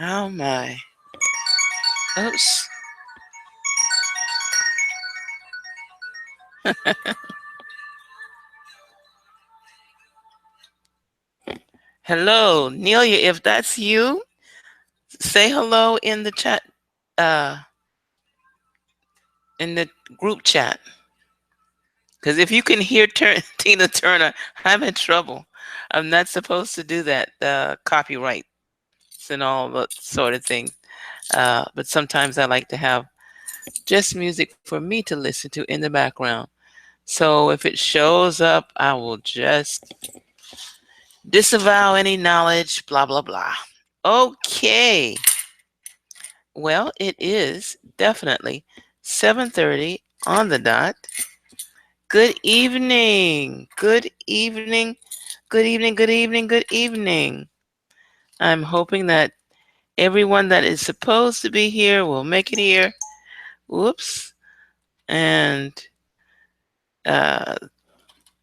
Oh my. Oops. Hello, Nelia. If that's you, say hello in the chat, uh, in the group chat. Because if you can hear Tina Turner, I'm in trouble. I'm not supposed to do that. Copyrights and all that sort of thing. But sometimes I like to have just music for me to listen to in the background. So if it shows up, I will just disavow any knowledge, blah, blah, blah. Okay. Well, it is definitely 7:30 on the dot. Good evening. Good evening. Good evening. Good evening. Good evening. I'm hoping that everyone that is supposed to be here will make it here. Whoops. And uh,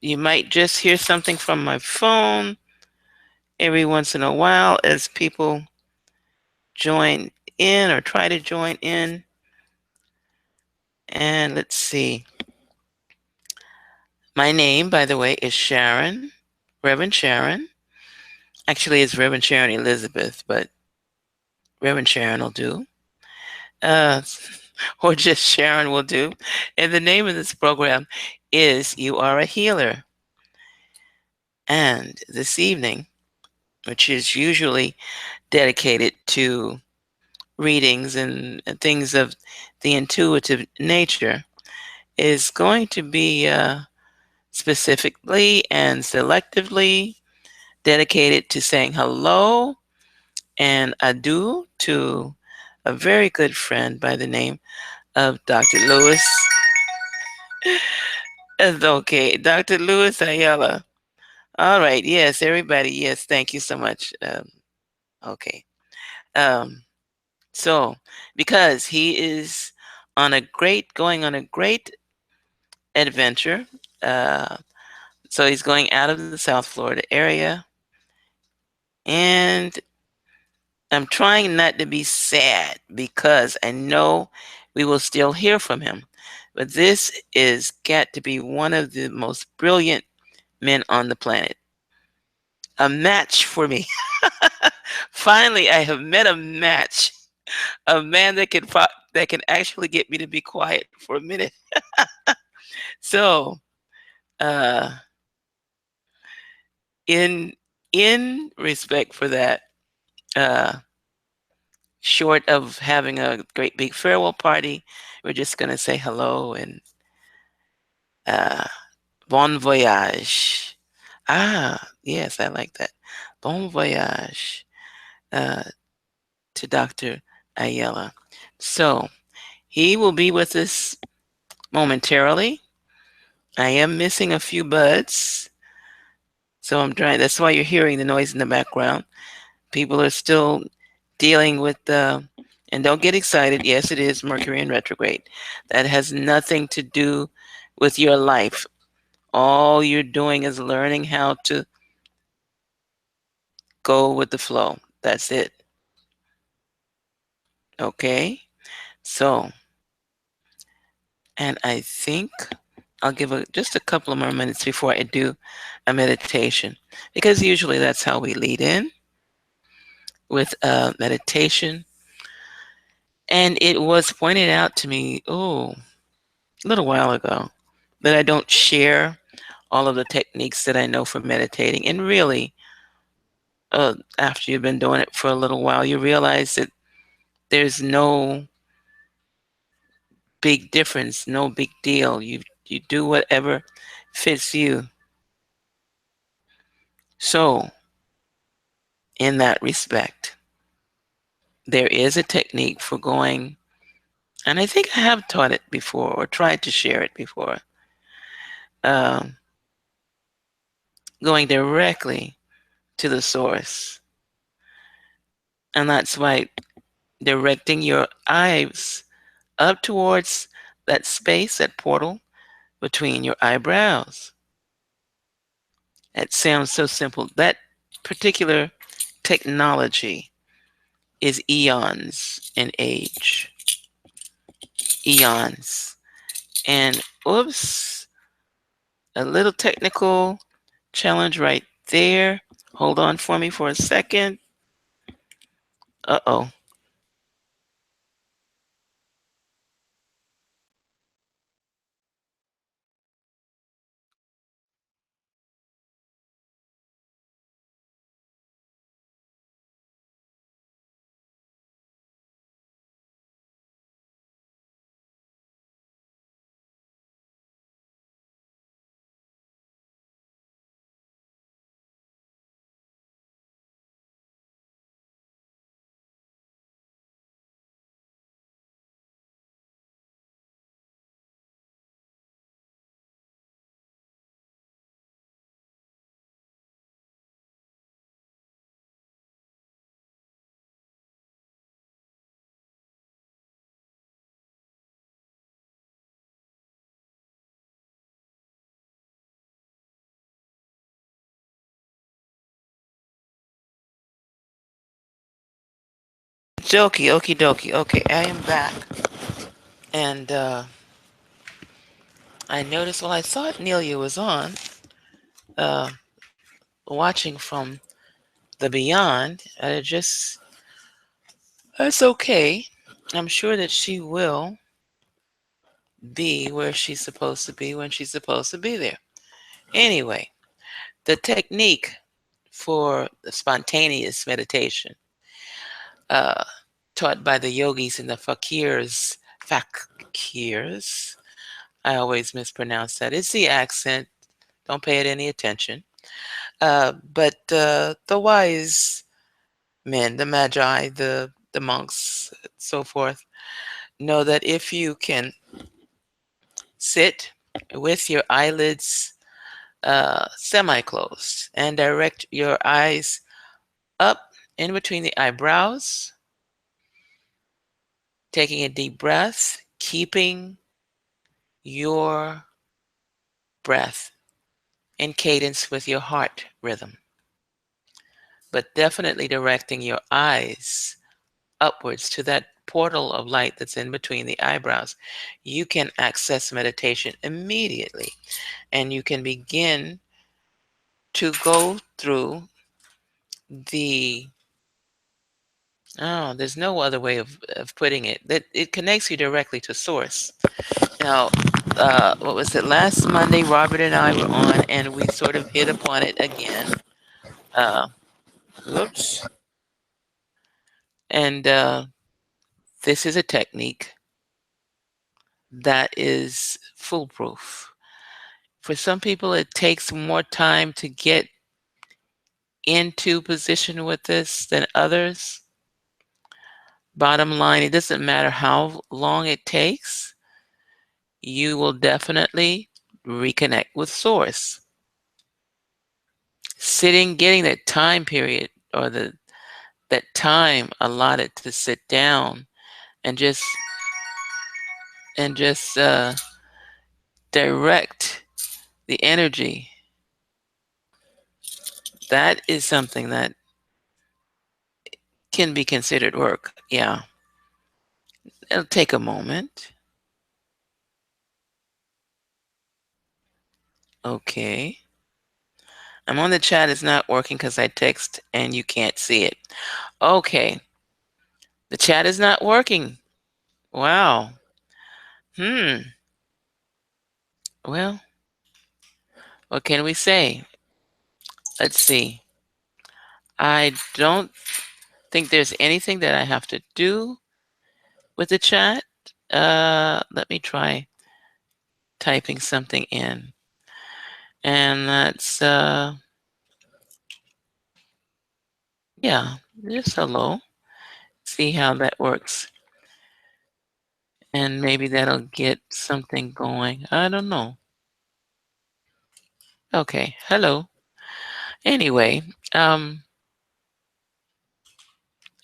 you might just hear something from my phone every once in a while as people join in or try to join in. And let's see. My name, by the way, is Sharon, Reverend Sharon. Actually, it's Reverend Sharon Elizabeth, but Reverend Sharon will do. Uh, or just Sharon will do. And the name of this program is You Are a Healer. And this evening, which is usually dedicated to readings and things of the intuitive nature, is going to be specifically and selectively dedicated to saying hello and adieu to a very good friend by the name of Dr. Lewis. Okay, Dr. Lewis Ayala. All right, yes, everybody, yes, thank you so much. Okay. Um, so, because he is going on a great adventure, uh, so he's going out of the South Florida area, and I'm trying not to be sad because I know we will still hear from him. But this is got to be one of the most brilliant men on the planet. A match for me. Finally, I have met a match. A man that can actually get me to be quiet for a minute. So, uh, in respect for that, uh, short of having a great big farewell party, we're just gonna say hello and uh, bon voyage. Ah, yes, I like that. Bon voyage uh, to Dr. Ayala. So he will be with us momentarily. I am missing a few buds, so I'm trying. That's why you're hearing the noise in the background. People are still dealing with the. And don't get excited. Yes, it is Mercury in retrograde. That has nothing to do with your life. All you're doing is learning how to go with the flow. That's it. Okay. So, and I think I'll give just a couple of more minutes before I do a meditation, because usually that's how we lead in with meditation. And it was pointed out to me, a little while ago, that I don't share all of the techniques that I know for meditating. And really, after you've been doing it for a little while, you realize that there's no big difference, no big deal. You do whatever fits you. So, in that respect, there is a technique for going, and I think I have taught it before or tried to share it before, um, going directly to the source. And that's by directing your eyes up towards that space, that portal between your eyebrows. It sounds so simple. That particular technology is eons in age. Eons. And oops, a little technical challenge right there. Hold on for me for a second. Uh-oh. Jokey, okie dokie. Okay, I am back. And I noticed, well, I thought Nelia was on, uh, watching from the beyond. That's okay. I'm sure that she will be where she's supposed to be when she's supposed to be there. Anyway, the technique for the spontaneous meditation, uh, taught by the yogis and the fakirs. I always mispronounce that. It's the accent. Don't pay it any attention. But the wise men, the magi, the monks, so forth, know that if you can sit with your eyelids semi-closed and direct your eyes up in between the eyebrows, taking a deep breath, keeping your breath in cadence with your heart rhythm, but definitely directing your eyes upwards to that portal of light that's in between the eyebrows, you can access meditation immediately, and you can begin to go through the there's no other way of putting it, that it connects you directly to source. Now, what was it, last Monday Robert and I were on, and we sort of hit upon it again. uh, Whoops. And this is a technique that is foolproof. For some people, it takes more time to get into position with this than others. Bottom line, it doesn't matter how long it takes, you will definitely reconnect with source. Sitting, getting that time period, or that time allotted to sit down and just direct the energy, that is something that can be considered work. Yeah, it'll take a moment. Okay. I'm on the chat. It's not working because I text and you can't see it. Okay. The chat is not working. Wow. Hmm. Well, what can we say? Let's see. I don't think there's anything that I have to do with the chat. Let me try typing something in. And that's yeah, just hello. See how that works. And maybe that'll get something going. I don't know. Okay, hello. Anyway, um,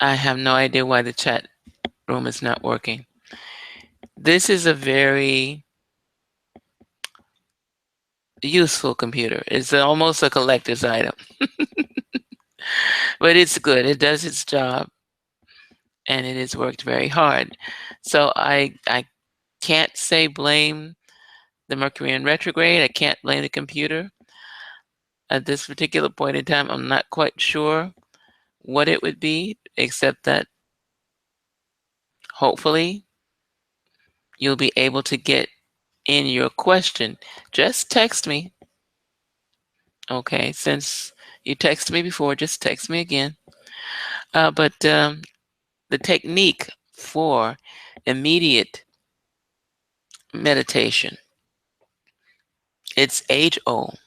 I have no idea why the chat room is not working. This is a very useful computer. It's almost a collector's item, but it's good. It does its job, and it has worked very hard. So I can't say blame the Mercury in retrograde. I can't blame the computer. At this particular point in time, I'm not quite sure what it would be, except that hopefully you'll be able to get in your question. Just text me. Okay, since you texted me before, just text me again. But the technique for immediate meditation, it's age old.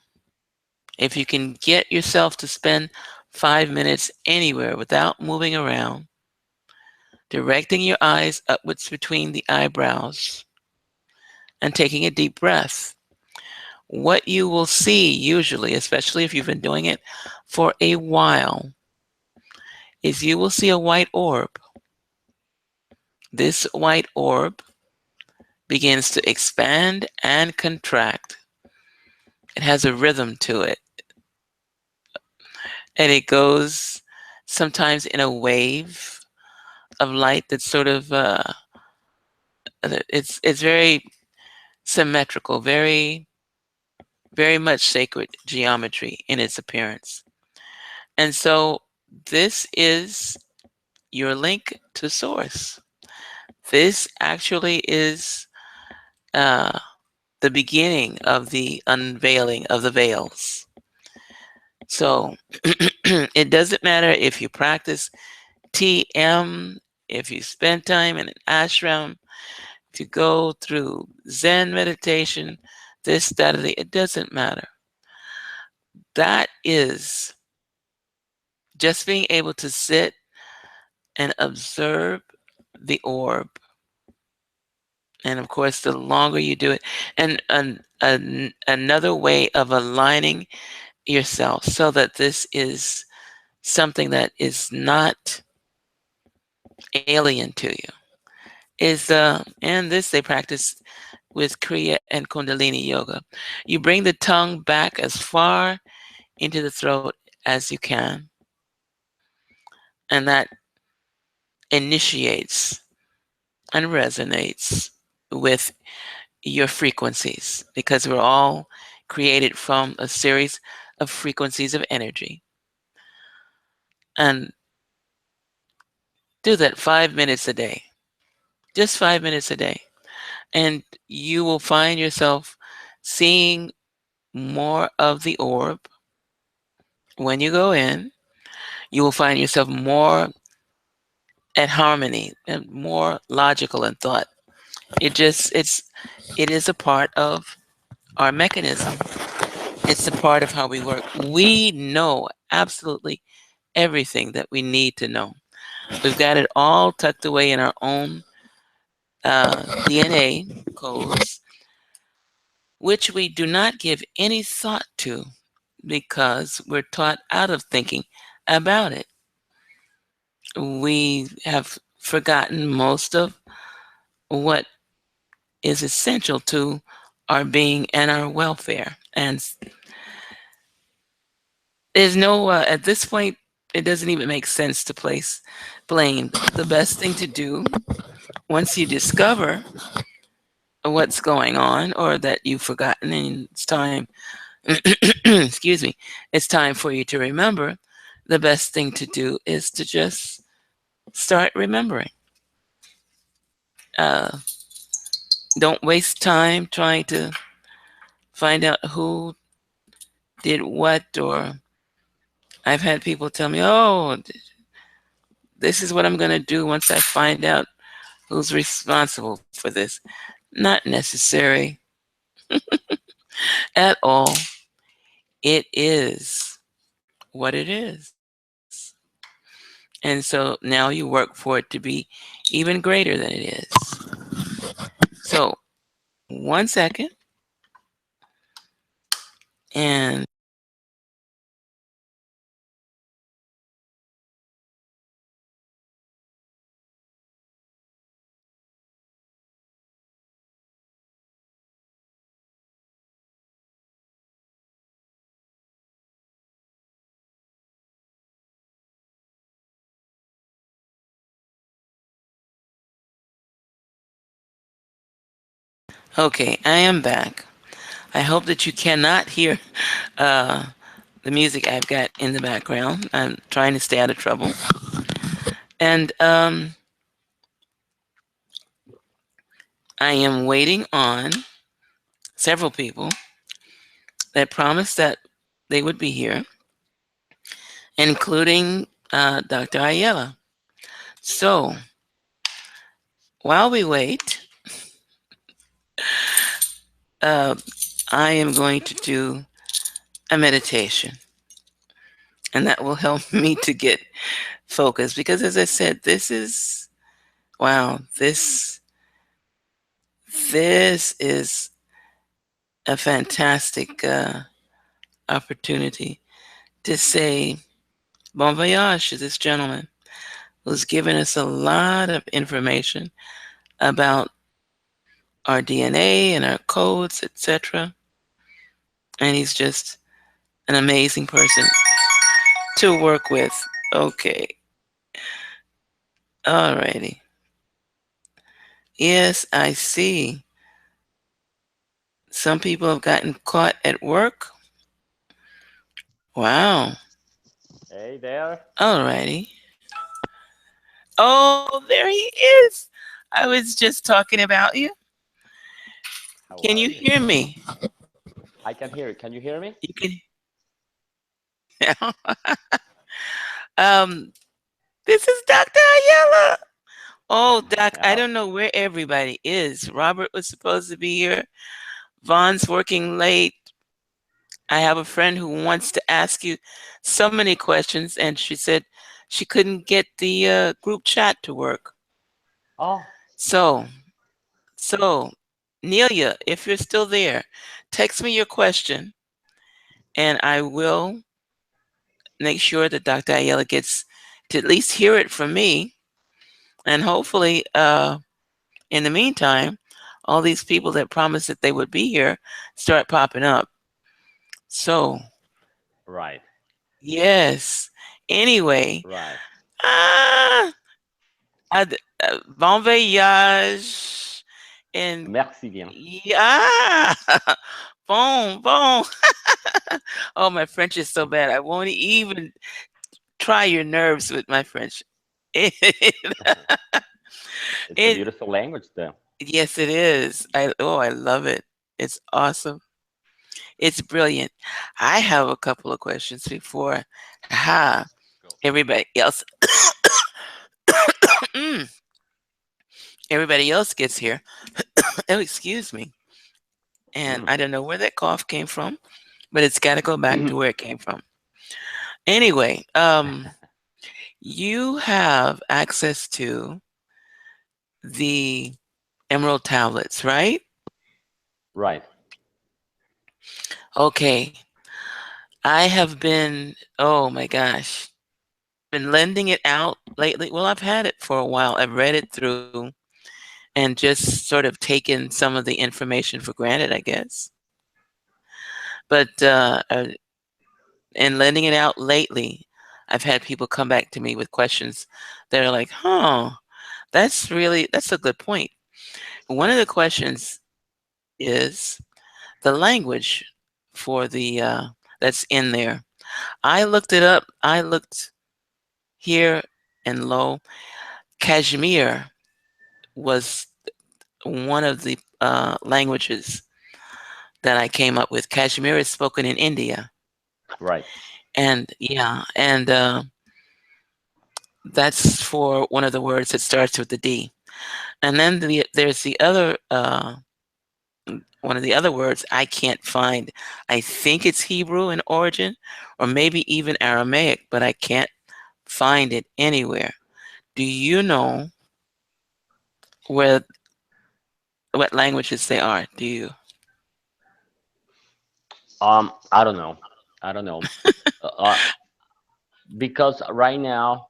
If you can get yourself to spend 5 minutes anywhere without moving around, directing your eyes upwards between the eyebrows, and taking a deep breath, what you will see usually, especially if you've been doing it for a while, is you will see a white orb. This white orb begins to expand and contract. It has a rhythm to it, and it goes sometimes in a wave of light that's sort of it's very symmetrical, very much sacred geometry in its appearance. And so this is your link to source. This actually is uh, the beginning of the unveiling of the veils. So it doesn't matter if you practice TM, if you spend time in an ashram, if you go through Zen meditation, this, that, or the, it doesn't matter. That is just being able to sit and observe the orb. And of course, the longer you do it, and another way of aligning yourself so that this is something that is not alien to you is and this they practice with Kriya and Kundalini yoga. You bring the tongue back as far into the throat as you can, and that initiates and resonates with your frequencies because we're all created from a series of frequencies of energy. And do that 5 minutes a day, just 5 minutes a day. And you will find yourself seeing more of the orb when you go in. You will find yourself more at harmony and more logical in thought. It is a part of our mechanism. It's a part of how we work. We know absolutely everything that we need to know. We've got it all tucked away in our own DNA codes, which we do not give any thought to because we're taught out of thinking about it. We have forgotten most of what is essential to our being and our welfare. And there's no, at this point, it doesn't even make sense to place blame. The best thing to do once you discover what's going on or that you've forgotten and it's time excuse me, it's time for you to remember, the best thing to do is to just start remembering. Uh, don't waste time trying to find out who did what, or I've had people tell me, oh, this is what I'm going to do once I find out who's responsible for this. Not necessary at all. It is what it is. And so now you work for it to be even greater than it is. So, 1 second, and okay, I am back. I hope that you cannot hear uh, the music I've got in the background. I'm trying to stay out of trouble. And I am waiting on several people that promised that they would be here, including Dr. Ayala. So while we wait, uh, I am going to do a meditation, and that will help me to get focused because, as I said, this is wow. This is a fantastic opportunity to say bon voyage to this gentleman who's given us a lot of information about our DNA and our codes, etc. And he's just an amazing person to work with. Okay. Alrighty. Yes, I see. Some people have gotten caught at work. Wow. Hey there. Alrighty. Oh, there he is. I was just talking about you. How Can are you you? hear me? I can hear you. Can you hear me? You can. um, this is Dr. Ayala. Oh, Doc, I Oh, don't know where everybody is. Robert was supposed to be here. Vaughn's working late. I have a friend who wants to ask you so many questions, and she said she couldn't get the group chat to work. oh, So, so, Nelia, if you're still there, text me your question, and I will make sure that Dr. Ayala gets to at least hear it from me, and hopefully, in the meantime, all these people that promised that they would be here start popping up. So, right, yes. Anyway, right. ah, bon voyage, and Merci bien. yeah, bon. Oh, my French is so bad. I won't even try your nerves with my French. It, It's a it beautiful language, though. yes, it is. I love it. It's awesome. It's brilliant. I have a couple of questions before everybody else mm, everybody else gets here. Oh, excuse me. And Mm. I don't know where that cough came from, but it's got to go back to where it came from. Anyway, you have access to the emerald tablets, right? Right. Okay. I have been, oh my gosh, been lending it out lately. Well, I've had it for a while. I've read it through and just sort of taken some of the information for granted, I guess. But in lending it out lately, I've had people come back to me with questions that are like, huh, that's a good point. One of the questions is the language for the that's in there. I looked it up. I looked here and lo, Kashmir was one of the languages that I came up with. Kashmir is spoken in India, Right. and yeah, and that's for one of the words that starts with the D. And then there's the other one of the other words I can't find. I think it's Hebrew in origin, or maybe even Aramaic, but I can't find it anywhere. Do you know where what languages they are? Do you? I don't know. I don't know. Because right now,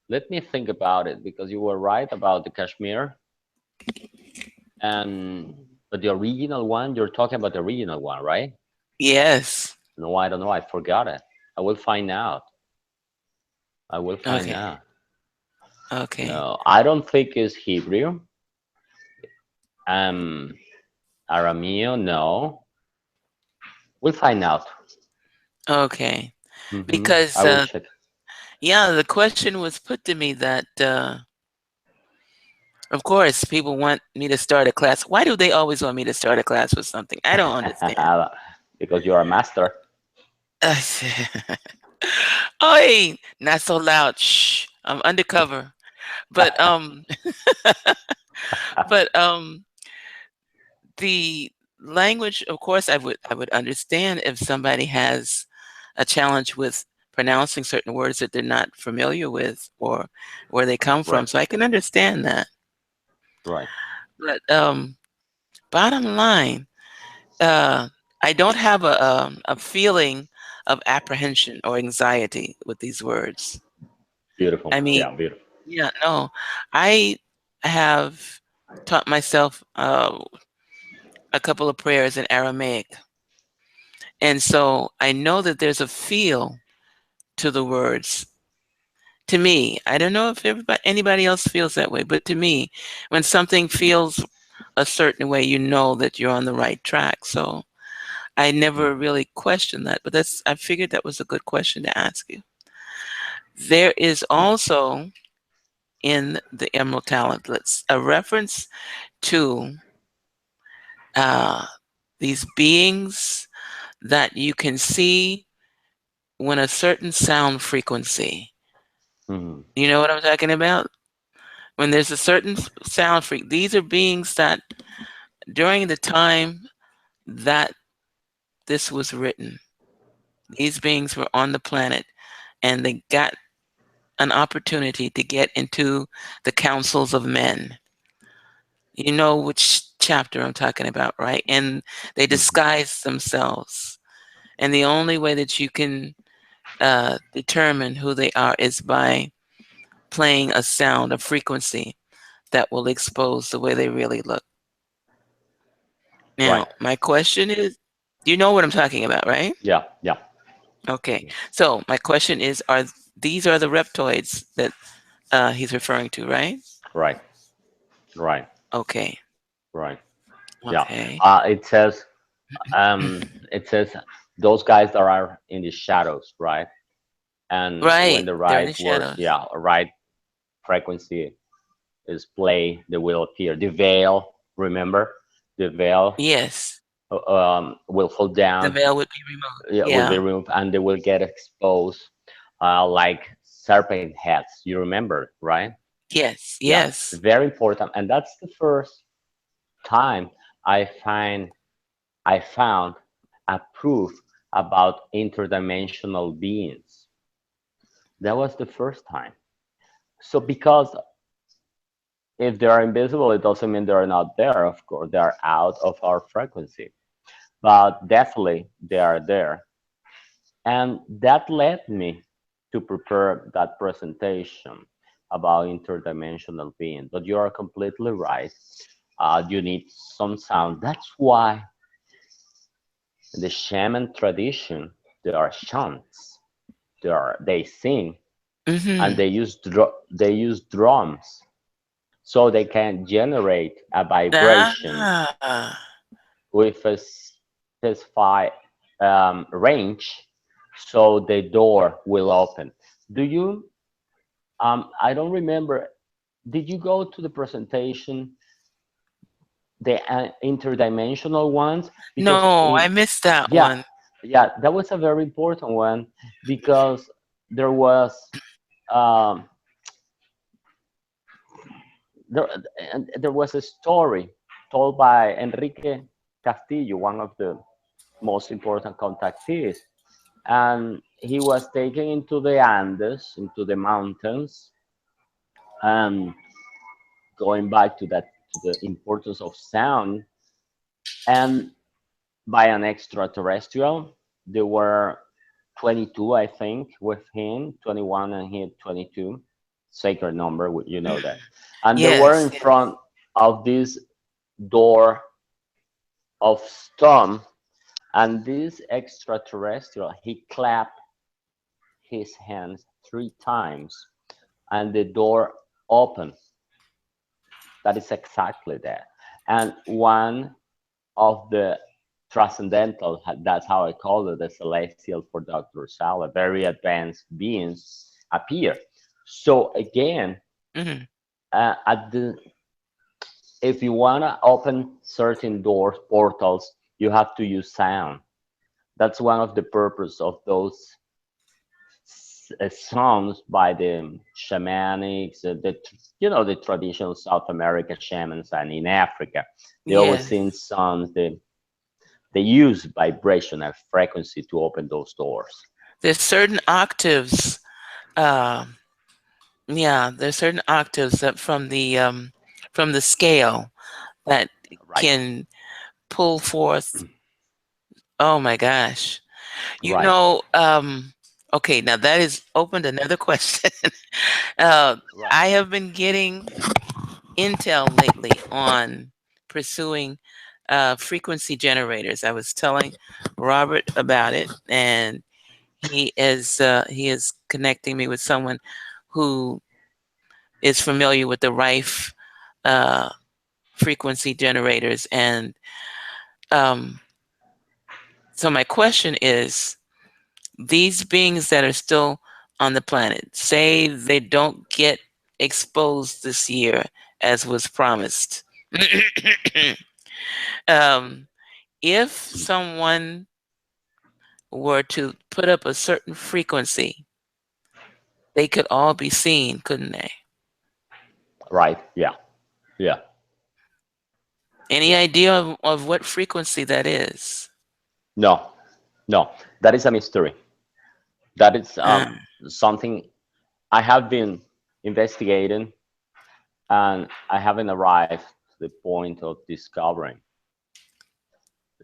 let me think about it. Because you were right about the Kashmir, and but the original one, you're talking about the original one, right? Yes. No, I don't know. I forgot it. I will find out. I will find Okay. out. Okay. No, I don't think it's Hebrew. Um, Arameo, no. We'll find out. Okay. I Because will check. yeah, the question was put to me that of course people want me to start a class. Why do they always want me to start a class with something? I don't understand. Because you're a master. Oi, not so loud. Shh. I'm undercover. But but the language, of course, I would understand if somebody has a challenge with pronouncing certain words that they're not familiar with or where they come from. Right, So I can understand that. right. But bottom line, uh, I don't have a feeling of apprehension or anxiety with these words. Beautiful. I mean, Yeah, beautiful. yeah, no, I have taught myself a couple of prayers in Aramaic. And so I know that there's a feel to the words. To me, I don't know if anybody else feels that way, but to me, when something feels a certain way, you know that you're on the right track. So I never Mhm. really questioned that, but I figured that was a good question to ask you. There is also in the Emerald Tablets a reference to uh, these beings that you can see when a certain sound frequency. Mhm. You know what I'm talking about? When there's a certain sound freak, these are beings that during the time that this was written, these beings were on the planet and they got an opportunity to get into the councils of men. You know which chapter I'm talking about, right? And they Mhm. disguise themselves. And the only way that you can determine who they are is by playing a sound, a frequency that will expose the way they really look. Right. Now, my question is, you know what I'm talking about, right? Yeah, yeah. Okay. So my question is, these are the reptoids that he's referring to, right? Right, right, Okay. right. Yeah. Okay. It says those guys that are in the shadows, right? And when Right. the They're in right the word, shadows. yeah, right frequency is play, they will appear. The veil, remember, the veil Yes. will fall The down, veil would be removed. yeah, will be Yeah. removed, and they will get exposed, like serpent heads. You remember, right? Yes. Yeah, Yes. very important. And that's the first time I find I found a proof about interdimensional beings. That was the first time. So because if they are invisible, it doesn't mean they're not there. Of course, they are out of our frequency, but definitely they are there. And that led me to prepare that presentation about interdimensional being. But you are completely right. You need some sound. That's why in the shaman tradition, there are chants. They sing and Mm-hmm. they use drums so they can generate a vibration. Ah. with a specified range, so the door will open. Do you? I don't remember. Did you go to the presentation, the interdimensional ones? Because No, I in missed that yeah, one. yeah, that was a very important one because there was um, there and there was a story told by Enrique Castillo, one of the most important contactees, and he was taken into the Andes, into the mountains, and going back to that, to the importance of sound, and by an extraterrestrial. There were 22, I think, with him, 21, and he had 22. Sacred number, you know that. And they were Yes, in yes. front of this door of stone, and this extraterrestrial, he clapped his hands 3 times, and the door opened. That is exactly that. And one of the transcendental, that's how I call it, the celestial for Dr. Sala, very advanced beings appear. So again, Hmm. at the if you want to open certain doors, portals, you have to use sound. That's one of the purpose of those songs by the shamanics, the traditional South America shamans, and in Africa, they always Yes. sing songs. They use vibration and frequency to open those doors. There's certain octaves. Uh, yeah, there's certain octaves that from the scale that Right, can pull forth. Oh my gosh. You right, know, okay, now that has opened another question. uh, right. I have been getting intel lately on pursuing frequency generators. I was telling Robert about it, and he is connecting me with someone who is familiar with the Rife uh, frequency generators. And um, so my question is, these beings that are still on the planet, say they don't get exposed this year as was promised. um, if someone were to put up a certain frequency, they could all be seen, couldn't they? Right. Yeah. Yeah. Any Yeah. idea of what frequency that is? No. No. That is a mystery. That is Uh, something I have been investigating, and I haven't arrived to the point of discovering.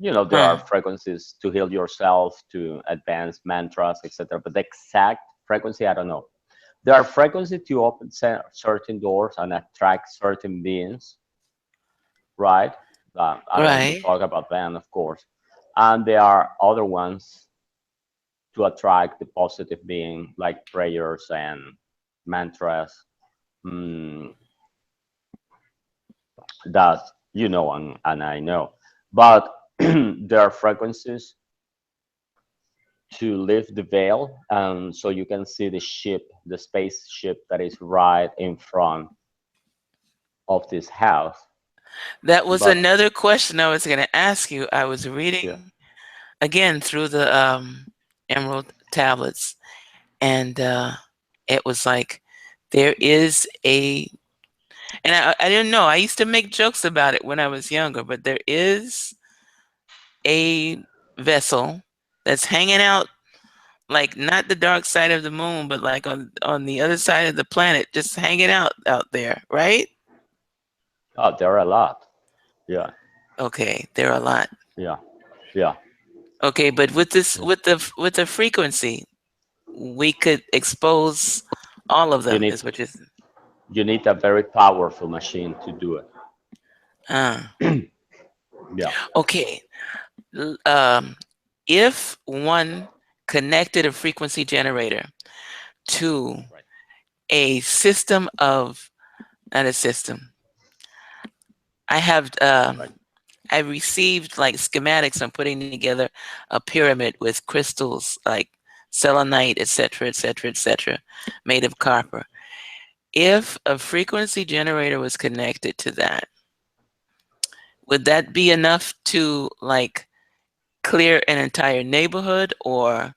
There are huh. frequencies to heal yourself, to advance mantras, etc. But the exact frequency, I don't know. There are frequencies to open certain doors and attract certain beings, right? I don't want to Right. talk about them, of course. And there are other ones to attract the positive being, like prayers and mantras, mm, that and I know. But there are frequencies to lift the veil, and so you can see the ship, the spaceship that is right in front of this house. That was But another question I was going to ask you. I was yeah, reading again through the Emerald tablets, and it was like there is a, and I didn't know. I used to make jokes about it when I was younger, but there is a vessel that's hanging out, like not the dark side of the moon, but like on the other side of the planet, just hanging out there, right? oh, there are a lot. Yeah, Okay, there are a lot. yeah, yeah, Okay, but with this, yeah. with the frequency, we could expose all of You them. need Is what you. you need a very powerful machine to do it. Uh, Yeah, okay. l- Um, if one connected a frequency generator to right, a system of, not a system. I have right. I received like schematics on putting together a pyramid with crystals like selenite, etc., etc., etc., made of copper. If a frequency generator was connected to that, would that be enough to like clear an entire neighborhood, or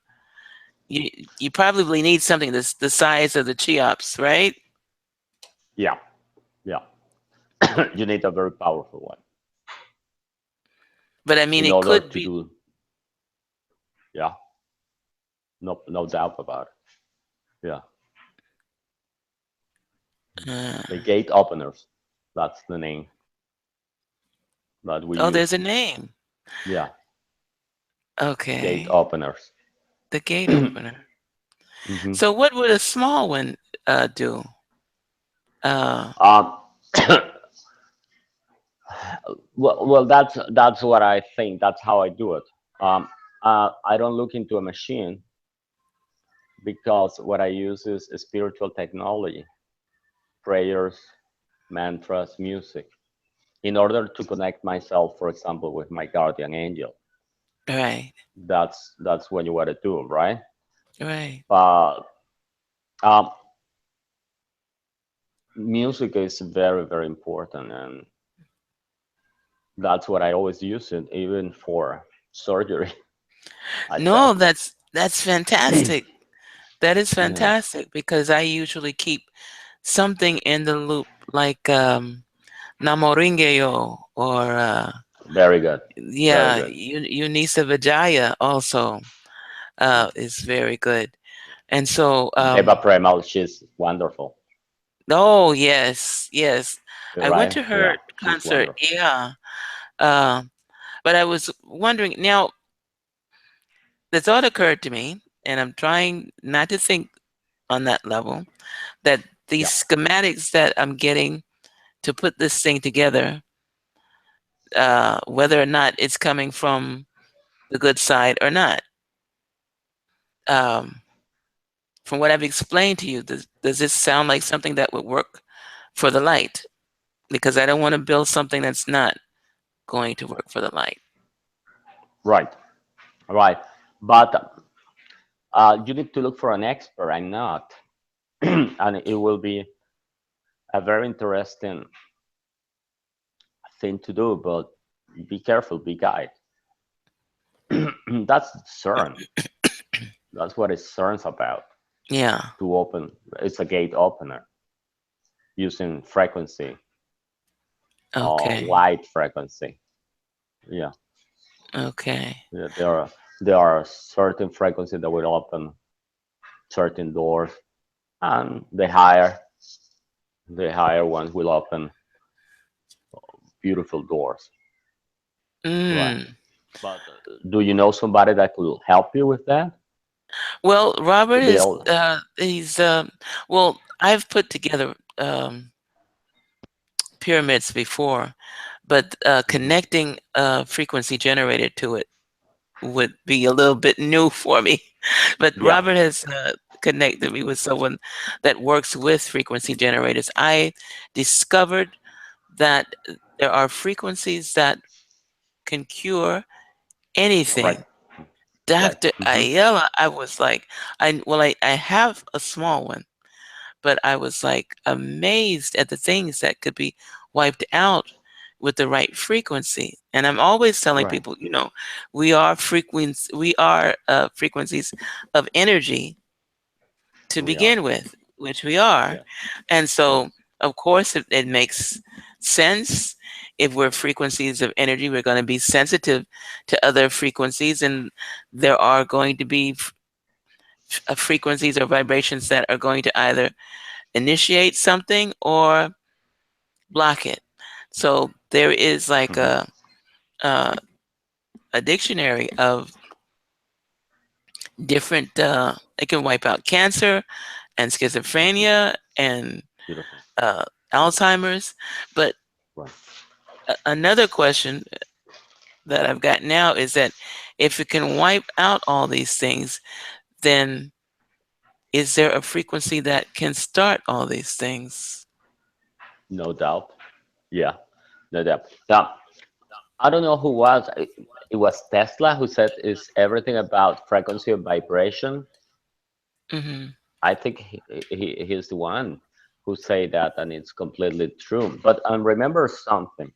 you you probably need something that's the size of the Cheops, right? Yeah, yeah. You need a very powerful one But I mean, in it order could to be. do. Yeah, no doubt about it. Yeah, Uh, the gate openers. That's the name that we oh, there's use. a name. Yeah, gate Okay, openers. the gate opener. Hmm. So what would a small one do? Uh, um, well, that's what I think. That's how I do it. Um, I don't look into a machine because what I use is spiritual technology, prayers, mantras, music, in order to connect myself, for example, with my guardian angel. right, That's what you want to do, right? right. But um, music is very, very important, and that's what I always use it, even for surgery. I say, No, that's fantastic. That is yeah, fantastic because I usually keep something in the loop like Namoringeyo or very good, very yeah, good. Unisa Vijaya also Yeah. is very good. And so Deva Premal, she's wonderful, oh yes, yes. I went right? to her Yeah, she's concert, wonderful. yeah. Uh, but I was wondering now, the thought occurred to me, and I'm trying not to think on that level, that these Yeah, schematics that I'm getting to put this thing together, whether or not it's coming from the good side or not. Um, from what I've explained to you, does this sound like something that would work for the light? Because I don't want to build something that's not going to work for the light. right, right. But you need to look for an expert. I'm not, and it will be a very interesting thing to do. But be careful, be guide. That's CERN. That's what it CERN's about. Yeah. To open, it's a gate opener using frequency, Okay. light frequency. Yeah, Okay. yeah. There are certain frequencies that will open certain doors, and the higher ones will open beautiful doors. Right. Mm. But do you know somebody that could help you with that Well, to Robert is build? he's well, I've put together pyramids before, but Mhm. connecting a frequency generator to it would be a little bit new for me. But Yeah. Robert has connected me with someone that works with frequency generators. I discovered that there are frequencies that can cure Right. anything. Right. Dr. Hmm. Ayala, I was like, I have a small one, but I was like amazed at the things that could be wiped out with the right frequency. And I'm always telling Right. people, we are frequencies of energy to We are. begin with, which we are. Yes. And so, Yes. of course, it makes sense. If we're frequencies of energy, we're going to be sensitive to other frequencies, and there are going to be frequencies or vibrations that are going to either initiate something or block it. So there is like Hmm. a, a dictionary of different. It can wipe out cancer and Hmm. schizophrenia and Beautiful. uh, Beautiful. Alzheimer's. But Right. another question that I've got now is that if it can wipe out all these things, then is there a frequency that can start all these things? No doubt. Yeah. No doubt. Yeah. I don't know who was. It was Tesla who said is everything about frequency of vibration. Hmm. I think he's the one who say that, and it's completely true. But remember something: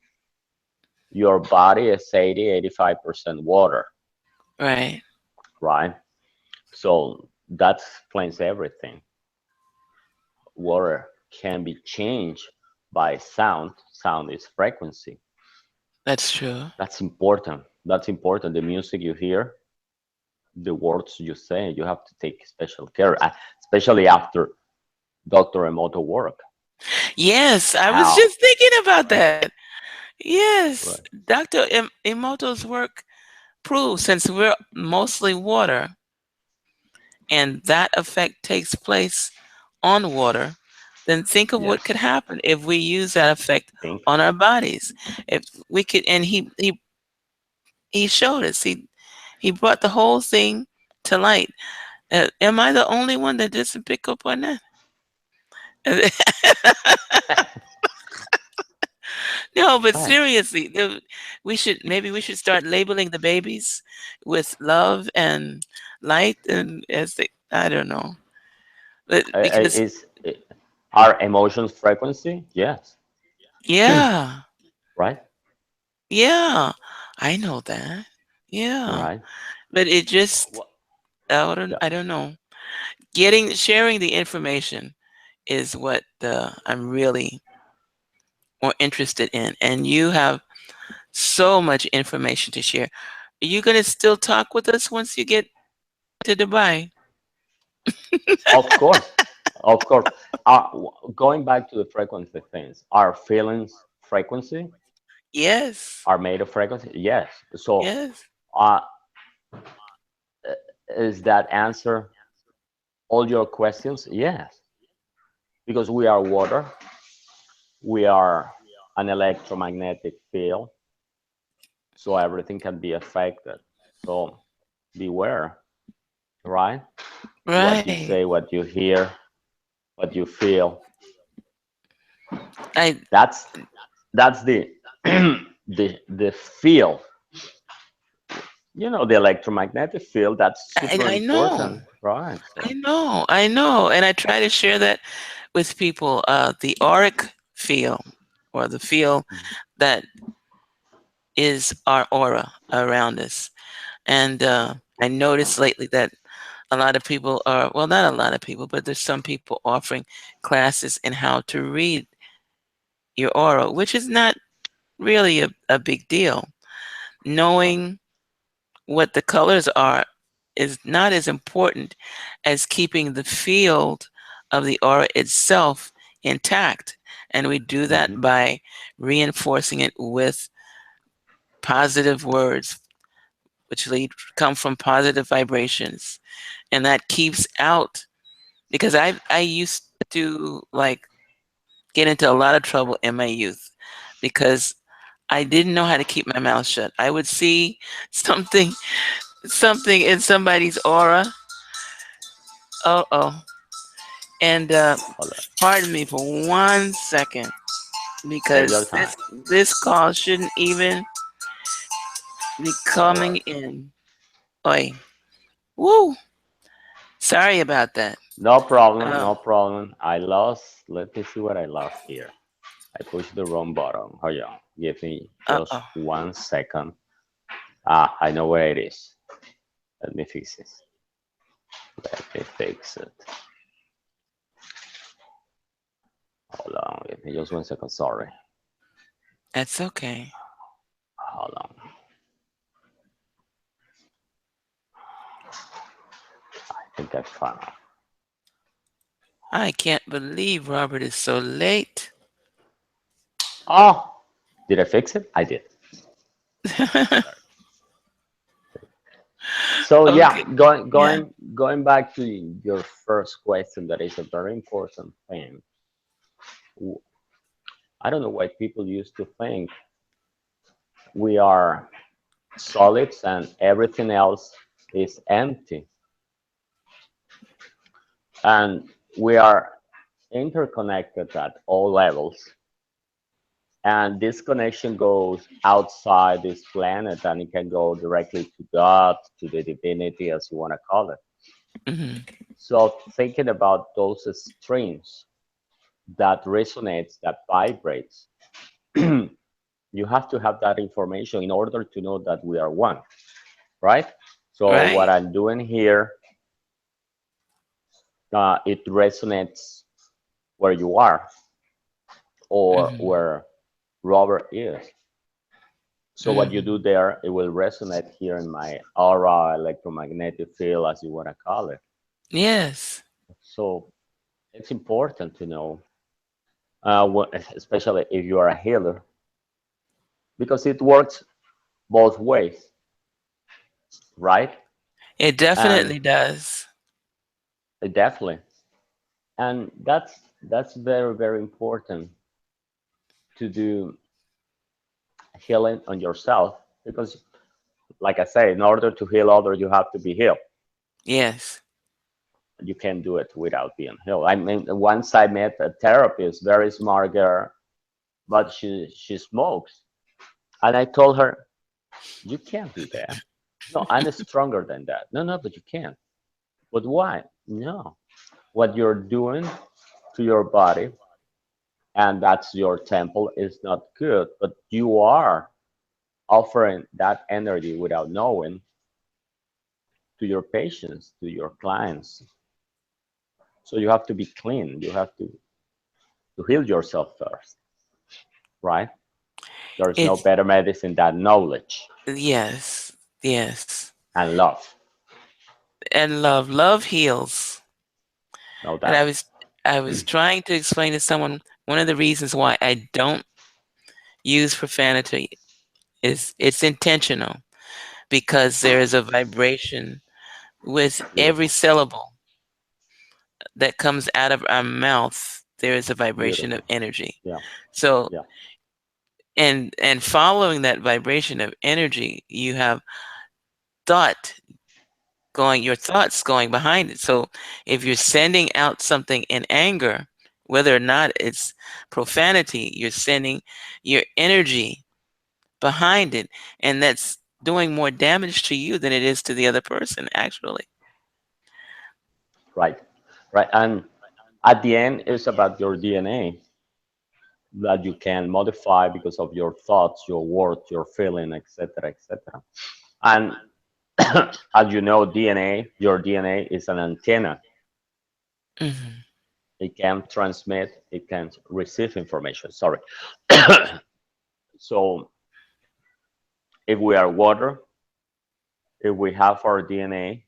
your body is 80-85% water, Right. right? So that explains everything. Water can be changed by sound. Sound is frequency. That's true. That's important. That's important. The music you hear, the words you say, you have to take special care, especially after Dr. Emoto work. Yes, I was How? just thinking about Right, that. Yes, right. Dr. Emoto's work proves since we're mostly water and that effect takes place on water, then think of what could Yes. happen if we use that effect Think. on our bodies. If we could, and he showed us. He brought the whole thing to light. Am I the only one that doesn't pick up on that? No, but Right. seriously, we should start labeling the babies with love and light, and as they, I don't know, but because Is our emotions frequency? Yes. yeah, Right. yeah, I know that, yeah, Right. but it just Well, yeah. I don't know. Getting sharing the information is what I'm really more interested in, and you have so much information to share. Are you gonna still talk with us once you get to Dubai? Of course. Of course. Going back to the frequency things, our feelings frequency Yes, are made of frequency. Yes. So, yes. uh, is that answer all your questions? Yes. Because we are water, we are an electromagnetic field, so everything can be affected. So beware, right? What you Right. say, what you hear, what you feel. I That's the the field. You know, the electromagnetic field. That's super I know. important, right? I So know. I know. And I try to share that with people. The auric field, or the field that is our aura around us. And I noticed lately that a lot of people are, well, not a lot of people, but there's some people offering classes in how to read your aura, which is not really a big deal. right. Knowing what the colors are is not as important as keeping the field of the aura itself intact. And we do that Hmm. by reinforcing it with positive words, which come from positive vibrations. And that keeps out, because I used to like get into a lot of trouble in my youth because I didn't know how to keep my mouth shut. I would see something something in somebody's aura. Oh, and Hold on. pardon me for 1 second Take your because time. this call shouldn't even be No coming worries. in. Oi, woo! Sorry about that. No problem. Uh, No problem. I lost. Let me see what I lost here. I pushed the wrong button. Hold on. Give me just oh. 1 second. Ah, I know where it is. Let me fix this. Let me fix it. Hold on. Give me just 1 second. Sorry. That's okay. Hold on. I think I found. I can't believe Robert is so late. Oh, did I fix it? I did. Sorry. So yeah, Okay. Yeah. going back to your first question, that is a very important thing. I don't know why people used to think we are solids and everything else is empty, and we are interconnected at all levels, And this connection goes outside this planet, and it can go directly to God, to the divinity, as you want to call it. Hmm. So thinking about those streams that resonates, that vibrates, you have to have that information in order to know that we are one, right? So what Right. I'm doing here, it resonates where you are or Hmm. where Robert is. So what you do Hmm. there, it will resonate here in my aura, electromagnetic field, as you want to call it. Yes, So it's important to know, especially if you are a healer, because it works both ways, right? it And definitely does. definitely, and that's very very important to do healing on yourself because, like I say, in order to heal others, you have to be healed. Yes. You can't do it without being healed. I mean, once I met a therapist, very smart girl, but she smokes, and I told her, "You can't do that. No, I'm stronger than that. No, no, but you can't. But why? No, what you're doing to your body, and that's your temple, is not good. But you are offering that energy without knowing to your patients, to your clients. So you have to be clean. You have to heal yourself first, right? There is no It's better medicine than knowledge yes, yes. and love, And love heals. no And doubt. I was trying to explain to someone one of the reasons why I don't use profanity is it's intentional because there is a vibration with every Beautiful, syllable that comes out of our mouth. There is a vibration of beautiful. energy. Yeah, So yeah, and following that vibration of energy, you have thought going, your thoughts going behind it. So if you're sending out something in anger, whether or not it's profanity, you're sending your energy behind it, and that's doing more damage to you than it is to the other person, actually. right, right. And at the end, it's about your DNA that you can modify because of your thoughts, your words, your feeling, etc., etc. And as you know, DNA, your DNA is an antenna. Hmm. It can transmit, it can receive information. Sorry. So if we are water, if we have our DNA,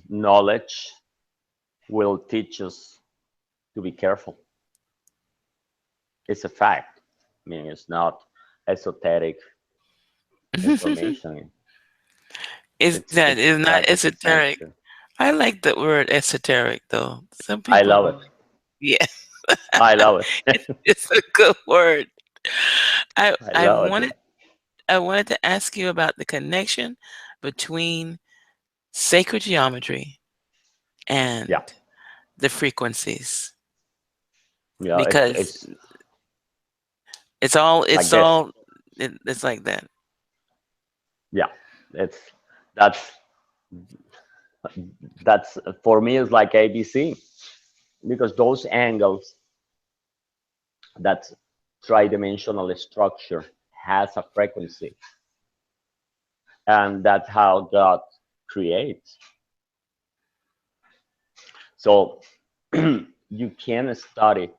knowledge will teach us to be careful. It's a fact. I mean, it's not esoteric information. Is that It's a is not fact. It's esoteric? essential. I like the word esoteric though. Some I people love it. don't. Yeah, I love it. it's a good word. I I I love wanted it. I wanted to ask you about the connection between sacred geometry Yeah, and the frequencies yeah. because It's it's all like it's this. all it's like that. Yeah, it's that's that's for me is like ABC because those angles, that tridimensional structure has a frequency, and that's how God creates. So you can study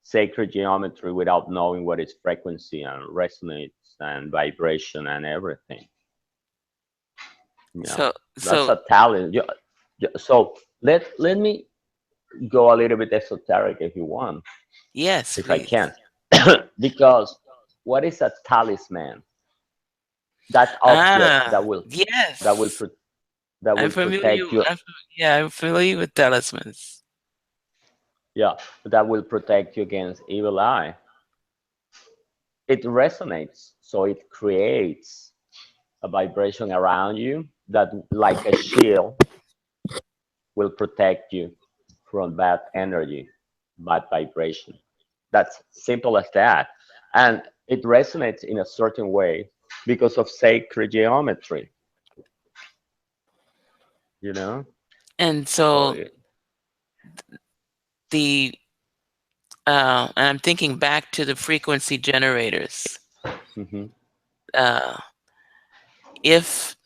sacred geometry without knowing what is frequency and resonance and vibration and everything. Yeah, So that's so a talent. So let me go a little bit esoteric if you want, yes, if I please. can, because what is a talisman? That object Ah, that will yes. that I'm will familiar. protect you. Yeah, I'm familiar with talismans. Yeah, that will protect you against evil eye. It resonates, so it creates a vibration around you that, like a shield, will protect you from bad energy, bad vibration. That's simple as that. and it resonates in a certain way because of sacred geometry, you know. And So so the and I'm thinking back to the frequency generators. mhm. Uh, if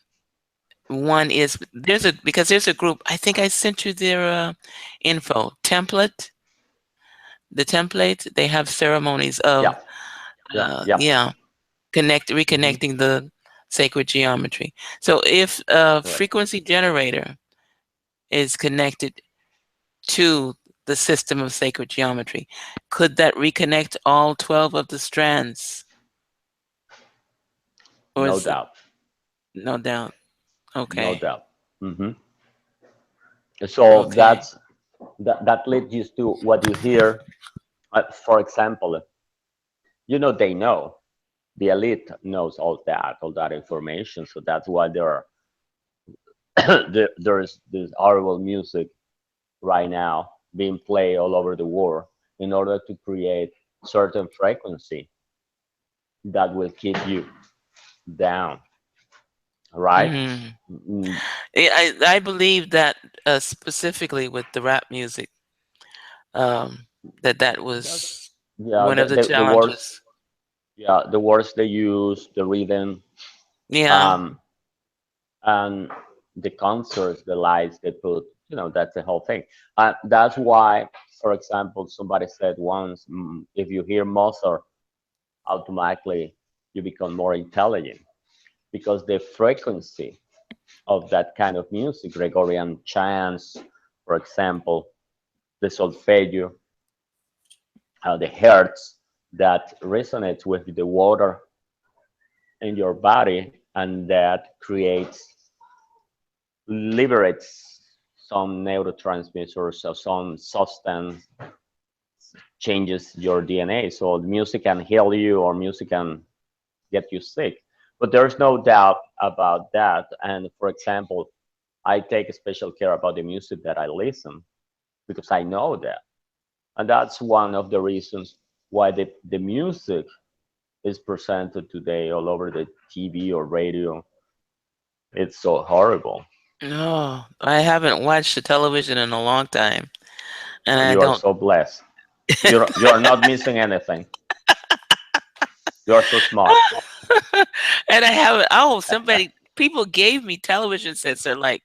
one is there's a because there's a group. I think I sent you their info template. The template they have ceremonies Yeah, of yeah, yeah. yeah Hmm. reconnecting the sacred geometry. So if a Correct. frequency generator is connected to the system of sacred geometry, could that reconnect all 12 of the strands, or No is it doubt, no doubt? no Okay. doubt. Hmm. So Okay. that leads you to what you hear. For example, they know the elite knows all that information. So that's why there's this horrible music right now being played all over the world in order to create certain frequency that will keep you down, right? Mm. Mm, I believe that specifically with the rap music, that that's was yeah, one of the the words, challenges. yeah, the words they use, the rhythm, Yeah. um, and the concerts, the lights they put, that's the whole thing. That's why, for example, somebody said once, if you hear Mozart, automatically you become more intelligent because the frequency of that kind of music, Gregorian chants, for example, the solfeggio, the hertz that resonates with the water in your body, and that liberates some neurotransmitters or some substance, changes your DNA. So music can heal you or music can get you sick. But there's no doubt about that. And for example, I take special care about the music that I listen because I know that. And that's one of the reasons why the music is presented today all over the TV or radio. It's so horrible. No, I haven't watched the television in a long time, and I You are don't. so blessed. You're not missing anything. You are so smart. And I haven't. Oh, somebody, people gave me television sets. They're like,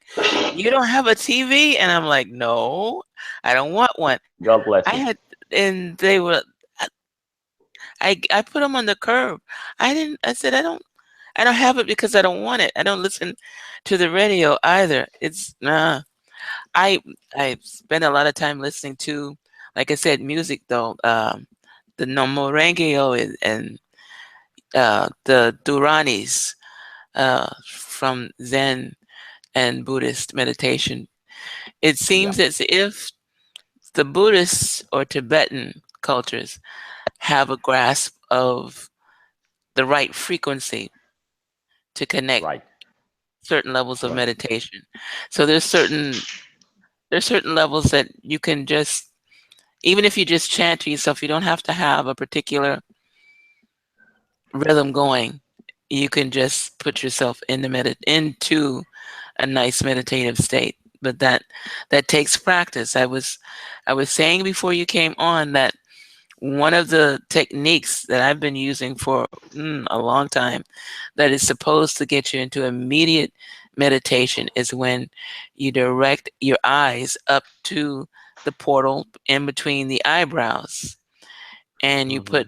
"You don't have a TV?" And I'm like, "No, I don't want one." God I bless you. had, and they were. I put them on the curb. I didn't. I said, I don't. I don't have it because I don't want it. I don't listen to the radio either. It's nah. I I spend a lot of time listening to, like I said, music though. The no Morengeo and the Duranis from Zen and Buddhist meditation. It Yeah, seems as if the Buddhists or Tibetan cultures have a grasp of the right frequency to connect right, certain levels of right. meditation. So there's certain levels that you can just, even if you just chant to yourself, you don't have to have a particular rhythm going. You can just put yourself in into a nice meditative state. But that takes practice. I was saying before you came on that one of the techniques that I've been using for a long time that is supposed to get you into immediate meditation is when you direct your eyes up to the portal in between the eyebrows, and you Hmm. put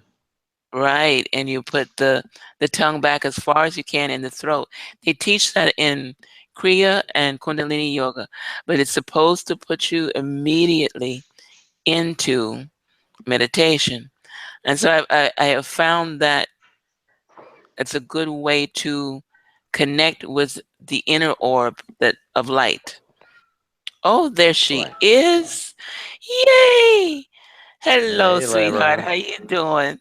and you put the tongue back as far as you can in the throat. They teach that in Kriya and Kundalini yoga, but it's supposed to put you immediately into meditation. And so I have found that it's a good way to connect with the inner orb that of light. Oh, there she Correct. is. Yay! Hello, Hey, sweetheart. Reverend. How you doing?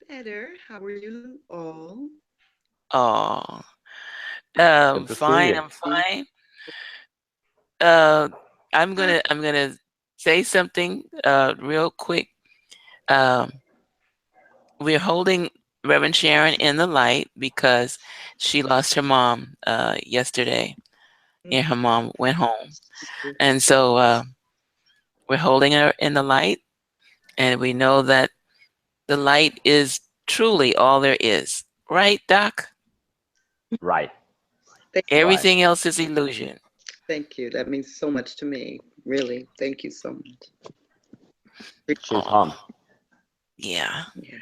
Better. How are you all? Oh, Good to see fine. you. I'm fine. Uh, I'm gonna say something real quick. Um, we're holding Reverend Sharon in the light because she lost her mom yesterday, and her Mm, mom went home, thank you. and so we're holding her in the light, and we know that the light is truly all there is, right, Doc? Right, Thank, right. Everything else is illusion. thank you. That means so much to me. Really. Thank you so much. She's Oh, home. yeah. Yeah.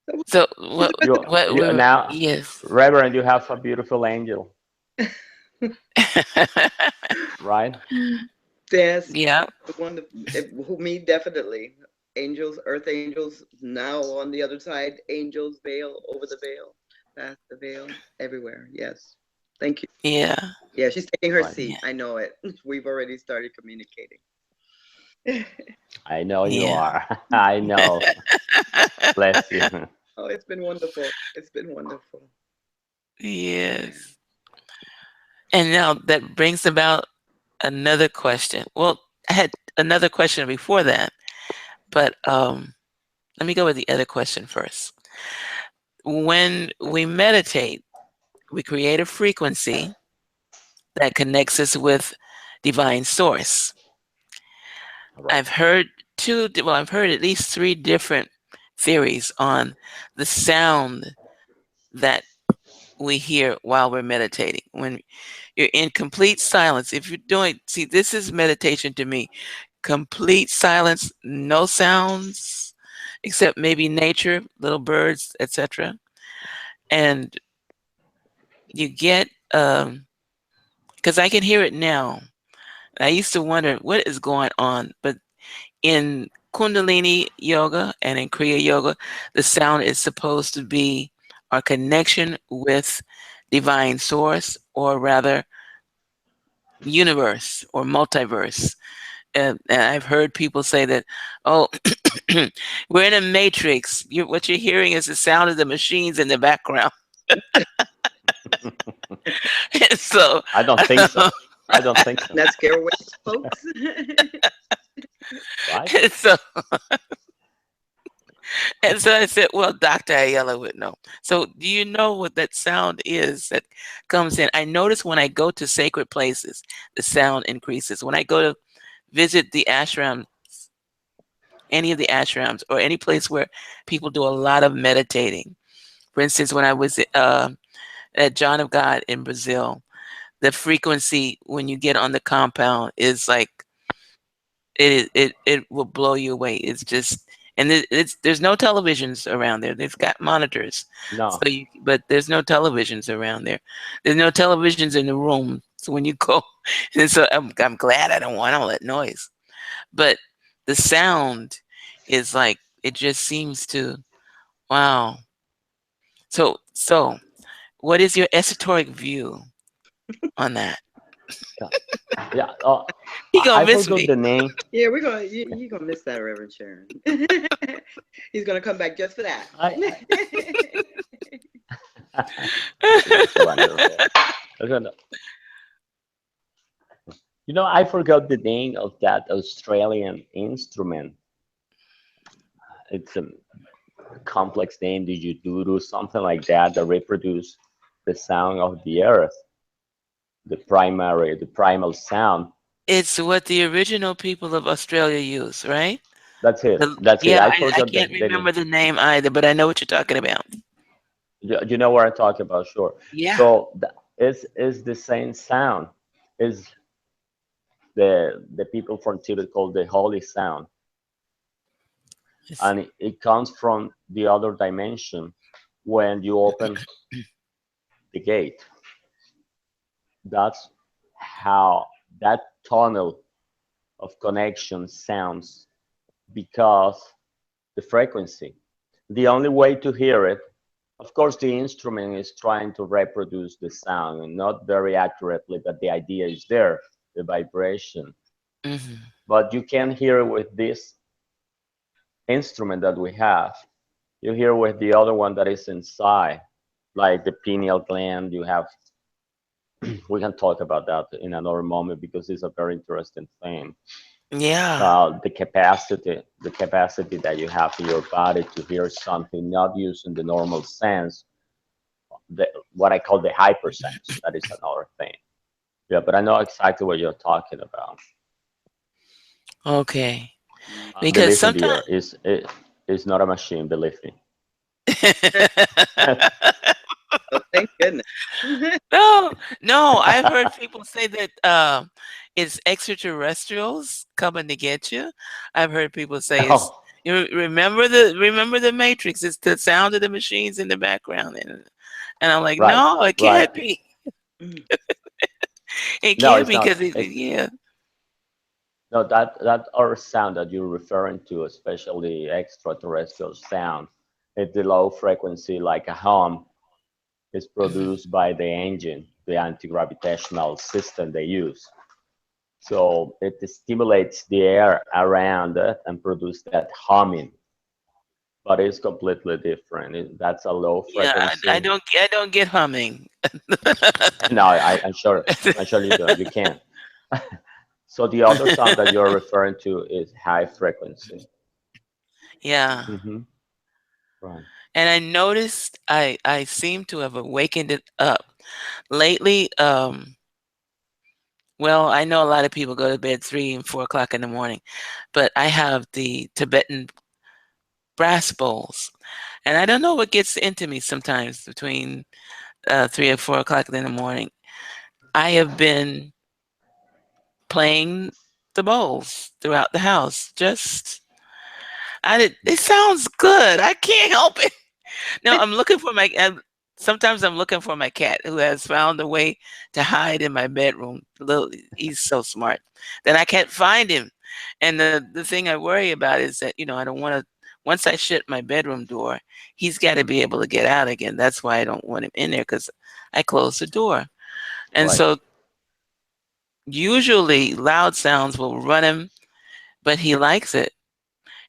So So who's what? the best What You we were? now, Yes. Reverend, you have a beautiful angel, right? Yes, Yeah. the one that, who me definitely. Angels, earth angels, now on the other side, angels, veil, over the veil, past the veil, everywhere. Yes. Thank you. Yeah. Yeah, she's taking her Right. seat. I know it. We've already started communicating. I know you Yeah. are. I know. Bless you. Oh, it's been wonderful. It's been wonderful. Yeah. Yes. And now that brings about another question. Well, I had another question before that, but let me go with the other question first. When we meditate, we create a frequency that connects us with divine source. Right. I've heard well, I've heard at least three different theories on the sound that we hear while we're meditating. When you're in complete silence, if you're doing, see, this is meditation to me. Complete silence, no sounds except maybe nature, little birds, etc. And you get, because I can hear it now. I used to wonder what is going on, but in Kundalini yoga and in Kriya yoga, the sound is supposed to be our connection with divine source, or rather universe or multiverse. And I've heard people say that, oh, we're in a matrix. What you're hearing is the sound of the machines in the background. And so, I don't think so. I don't think so. Not scare away folks. Right? and so, and so I said, well, Dr. Ayala would know. So do you know what that sound is that comes in? I notice when I go to sacred places, the sound increases. When I go to visit the ashram, any of the ashrams, or any place where people do a lot of meditating. For instance, when I was at John of God in Brazil, the frequency when you get on the compound is like it will blow you away. It's just, and there's no televisions around there. They've got monitors, so No, but there's no televisions around there. There's no televisions in the room. So when you go, and so I'm glad I don't want all that noise. But the sound is like, it just seems to, wow. So what is your esoteric view on that? yeah, yeah. Oh, He gonna I miss forgot me. the name. Yeah, you're gonna miss that, Reverend Sharon. He's gonna come back just for that. I It's wonderful. I don't know. I forgot the name of that Australian instrument. It's a complex name, didgeridoo, something like that, that reproduce the sound of the earth, the primal sound. It's what the original people of Australia use, right? That's it. That's it. Yeah, I I forgot can't the name. remember the name either, but I know what you're talking about. You know what I'm talking about, sure. Yeah. So is the same sound. Is the people from Tibet call the holy sound, It's, and it comes from the other dimension when you open the gate. That's how that tunnel of connection sounds, because the frequency. The only way to hear it, of course, the instrument is trying to reproduce the sound, and not very accurately, but the idea is there, the vibration. mhm. But you can hear it with this instrument that we have. You hear with the other one that is inside, like the pineal gland. You have, we can talk about that in another moment because it's a very interesting thing. Yeah. the capacity that you have in your body to hear something not using the normal sense, what I call the hypersense. That is another thing. Yeah, but I know exactly what you're talking about. Okay. And Because believe me, sometimes dear, is not a machine. Believe me. Oh, thank goodness. no, no, I've heard people say that it's extraterrestrials coming to get you. I've heard people say it's Oh, you remember the Matrix. It's the sound of the machines in the background, and I'm like, right, no, it right. can't be. It No, can't it's be not. because yeah, No, that other sound that you're referring to, especially extraterrestrial sound, it's the low frequency, like a hum, is mhm. produced by the engine, the anti-gravitational system they use. So it stimulates the air around it and produce that humming, but it's completely different. That's a low Yeah. frequency. I don't get humming. No, I'm sure you don't. You can't. So the other sound that you're referring to is high frequency. Yeah. Hmm. Right. And I noticed I seem to have awakened it up lately. Well, I know a lot of people go to bed 3 and 4 o'clock in the morning, but I have the Tibetan brass bowls, and I don't know what gets into me sometimes between 3 or 4 o'clock in the morning. I have been playing the bowls throughout the house. Just I did. It sounds good. I can't help it. No, I'm looking for my. Sometimes I'm looking for my cat who has found a way to hide in my bedroom. He's so smart. Then I can't find him, and the thing I worry about is that I don't want to. Once I shut my bedroom door, he's got to be able to get out again. That's why I don't want him in there because I close the door. And Right. so usually loud sounds will run him, but he likes it.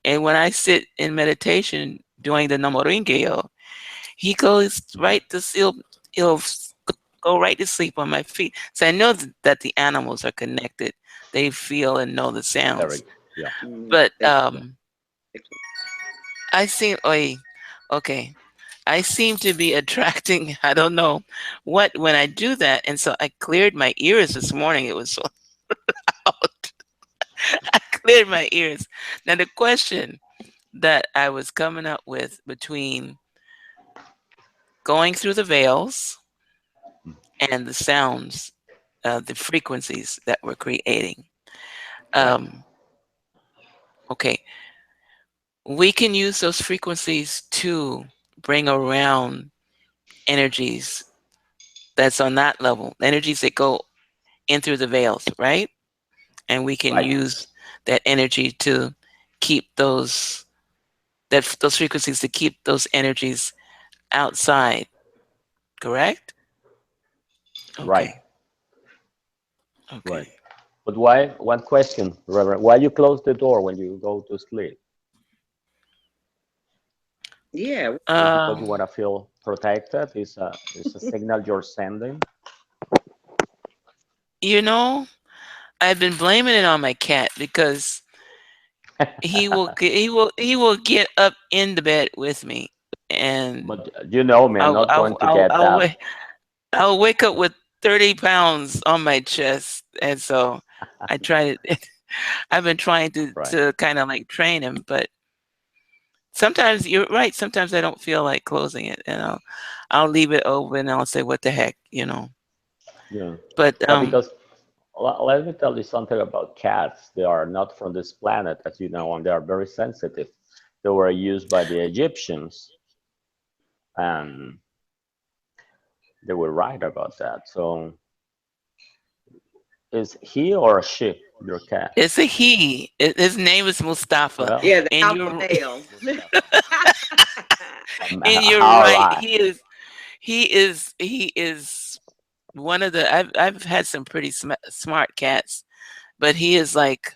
And when I sit in meditation doing the Namoringeyo, he goes right to sleep. He'll go right to sleep on my feet. So I know that the animals are connected. They feel and know the Very. sounds. Yeah. But Yeah. Excellent. Excellent. I seem, okay. I seem to be attracting, I don't know what, when I do that. And so I cleared my ears this morning. It was so loud. I cleared my ears. Now, the question that I was coming up with between going through the veils and the sounds, the frequencies that we're creating. Right. Um, okay, we can use those frequencies to bring around energies that's on that level, energies that go in through the veils, right? And we can Right. use that energy to keep those frequencies to keep those energies outside, correct? Right. Okay. Right. Okay. But why? One question, Reverend. Why you close the door when you go to sleep? Yeah. Is because you Um, want to feel protected? Is a signal you're sending? you know, I've been blaming it on my cat because he will get up in the bed with me, and But you know me, I'm not going to get I'll that. I'll wake up with 30 pounds on my chest, and so I try to. I've been trying Right. to kind of like train him, but sometimes you're right. Sometimes I don't feel like closing it, and I'll leave it open. And I'll say, "What the heck?" Yeah. But Yeah, because let me tell you something about cats. They are not from this planet, as you know, and they are very sensitive. They were used by the Egyptians, and they were right about that. So, is he or she your cat? it's a he. His name is Mustafa, Well, Yeah, the and alpha you're male. Mustafa. and you're All right. right. He is one of the. I've had some pretty smart cats, but he is like,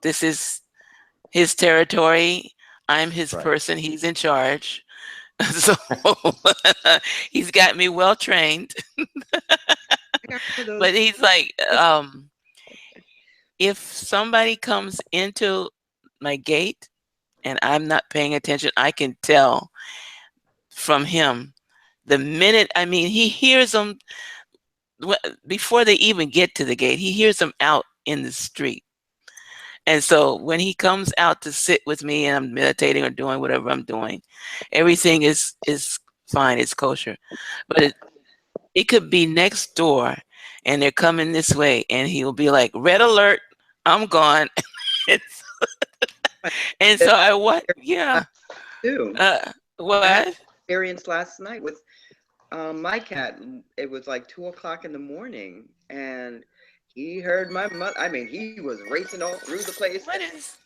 this is his territory. I'm his Right. person. He's in charge. So he's got me well trained. I got one of those. But he's like, if somebody comes into my gate and I'm not paying attention, I can tell from him the minute. I mean, he hears them before they even get to the gate. He hears them out in the street. And so when he comes out to sit with me and I'm meditating or doing whatever I'm doing, everything is fine. It's kosher. But it could be next door and they're coming this way and he'll be like, red alert, I'm gone. and, and so I what? Yeah. Too. I had What? experience last night with my cat. It was like 2 o'clock in the morning, and he heard my mother. I mean, he was racing all through the place. What is?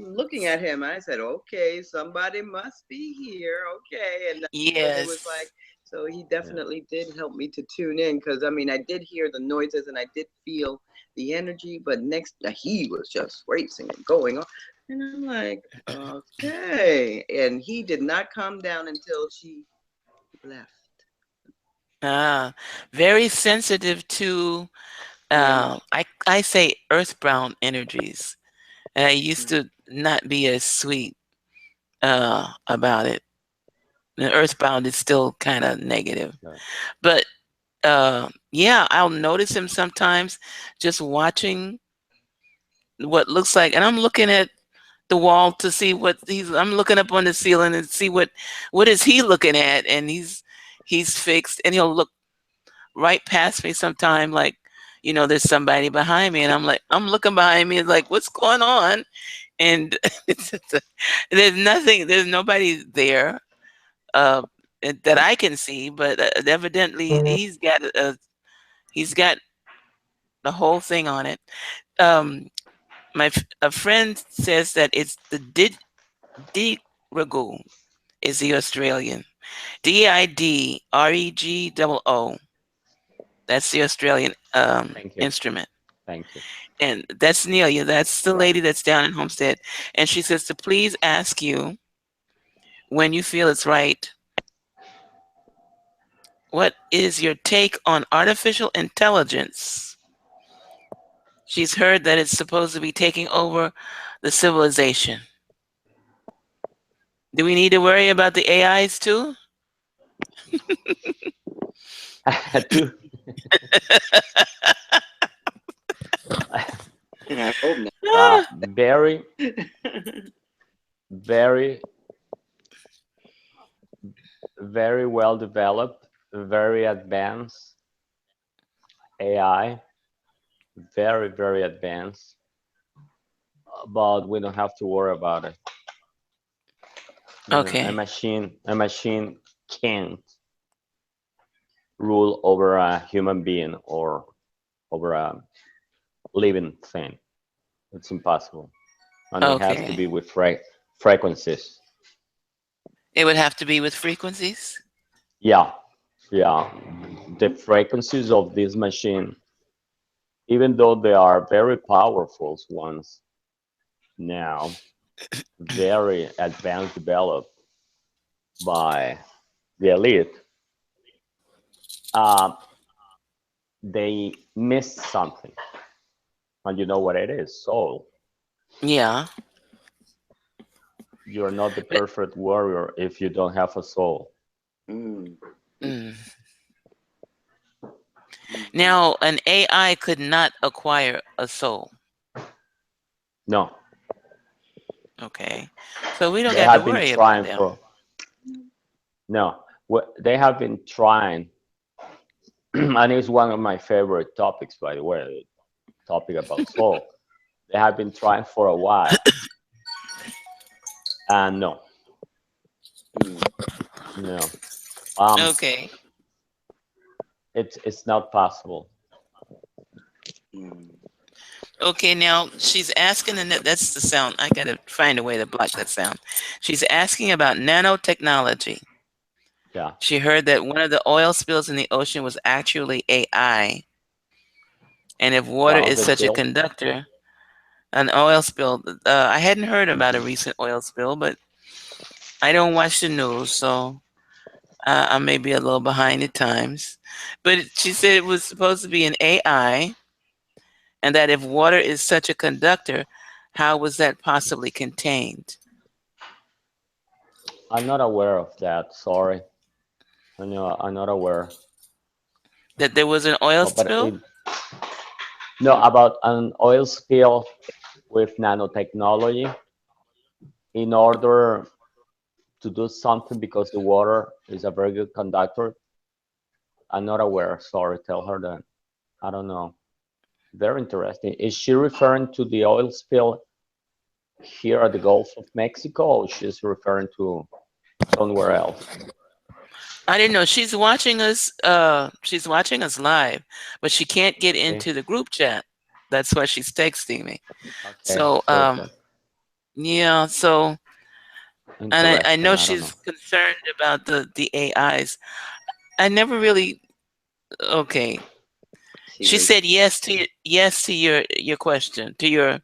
Looking at him. I said, "Okay, somebody must be here." Okay, and that's when it was like. Yes. So he Yeah. definitely did help me to tune in, because I mean I did hear the noises and I did feel the energy, but next he was just racing and going on, and I'm like, okay, and he did not calm down until she left. Ah, very sensitive to Yeah. I say earthbound energies. And I used Mm. to not be as sweet about it. The earthbound is still kind of negative. Yeah. But yeah, I'll notice him sometimes just watching what looks like, and I'm looking at the wall to see what I'm looking up on the ceiling and see what is he looking at, and he's fixed, and he'll look right past me sometime, like, there's somebody behind me, and I'm looking behind me, like, what's going on? And there's nobody there, uh, that I can see, but evidently he's got the whole thing on it. Um, a friend says that it's the Didregoo is the Australian. Didregoo. That's the Australian Thank you. instrument. Thank you. And that's Nelia. That's the lady that's down in Homestead. And she says to please ask you when you feel it's right, what is your take on artificial intelligence? She's heard that it's supposed to be taking over the civilization. Do we need to worry about the AIs too? Two. I hope Ah, Very, not. very, very well developed, very advanced AI, very, very advanced, but we don't have to worry about it. A okay. machine can't rule over a human being or over a living thing. It's impossible, and it has to Okay. be with frequencies. It would have to be with frequencies. Yeah, yeah. The frequencies of this machine, even though they are very powerful ones now, very advanced, developed by the elite, uh, they missed something, and you know what it is. Soul. Yeah. You're not the But perfect warrior if you don't have a soul. Mm, mm. mhm. Now, an AI could not acquire a soul. No, Okay. So we don't they got to have been worry about trying them. for. No, they have been trying, and it's one of my favorite topics, by the way, the topic about soul. They have been trying for a while, and no, Mm, no, um, Okay. it's not possible. mm. Okay. Now she's asking, and that's the sound. I got to find a way to block that sound. She's asking about nanotechnology. Yeah, She heard that one of the oil spills in the ocean was actually AI. And if water one of is the such a spill. conductor, an oil spill, I hadn't heard about a recent oil spill, but I don't watch the news, so I may be a little behind the times. But she said it was supposed to be an AI, And that if water is such a conductor, how was that possibly contained? I'm not aware of that. Sorry, I'm not aware. That there was an oil Oh, but spill? no, about an oil spill with nanotechnology in order to do something because the water is a very good conductor. I'm not aware. Sorry, tell her that. I don't know. Very interesting. Is she referring to the oil spill here at the Gulf of Mexico, or she's referring to somewhere else? I didn't know she's watching us live, but she can't get Okay, into the group chat. That's why she's texting me. okay, So perfect. yeah, so and I Interesting. know I don't she's know. concerned about the AIs. I never really okay. She She was. said yes to your question, to your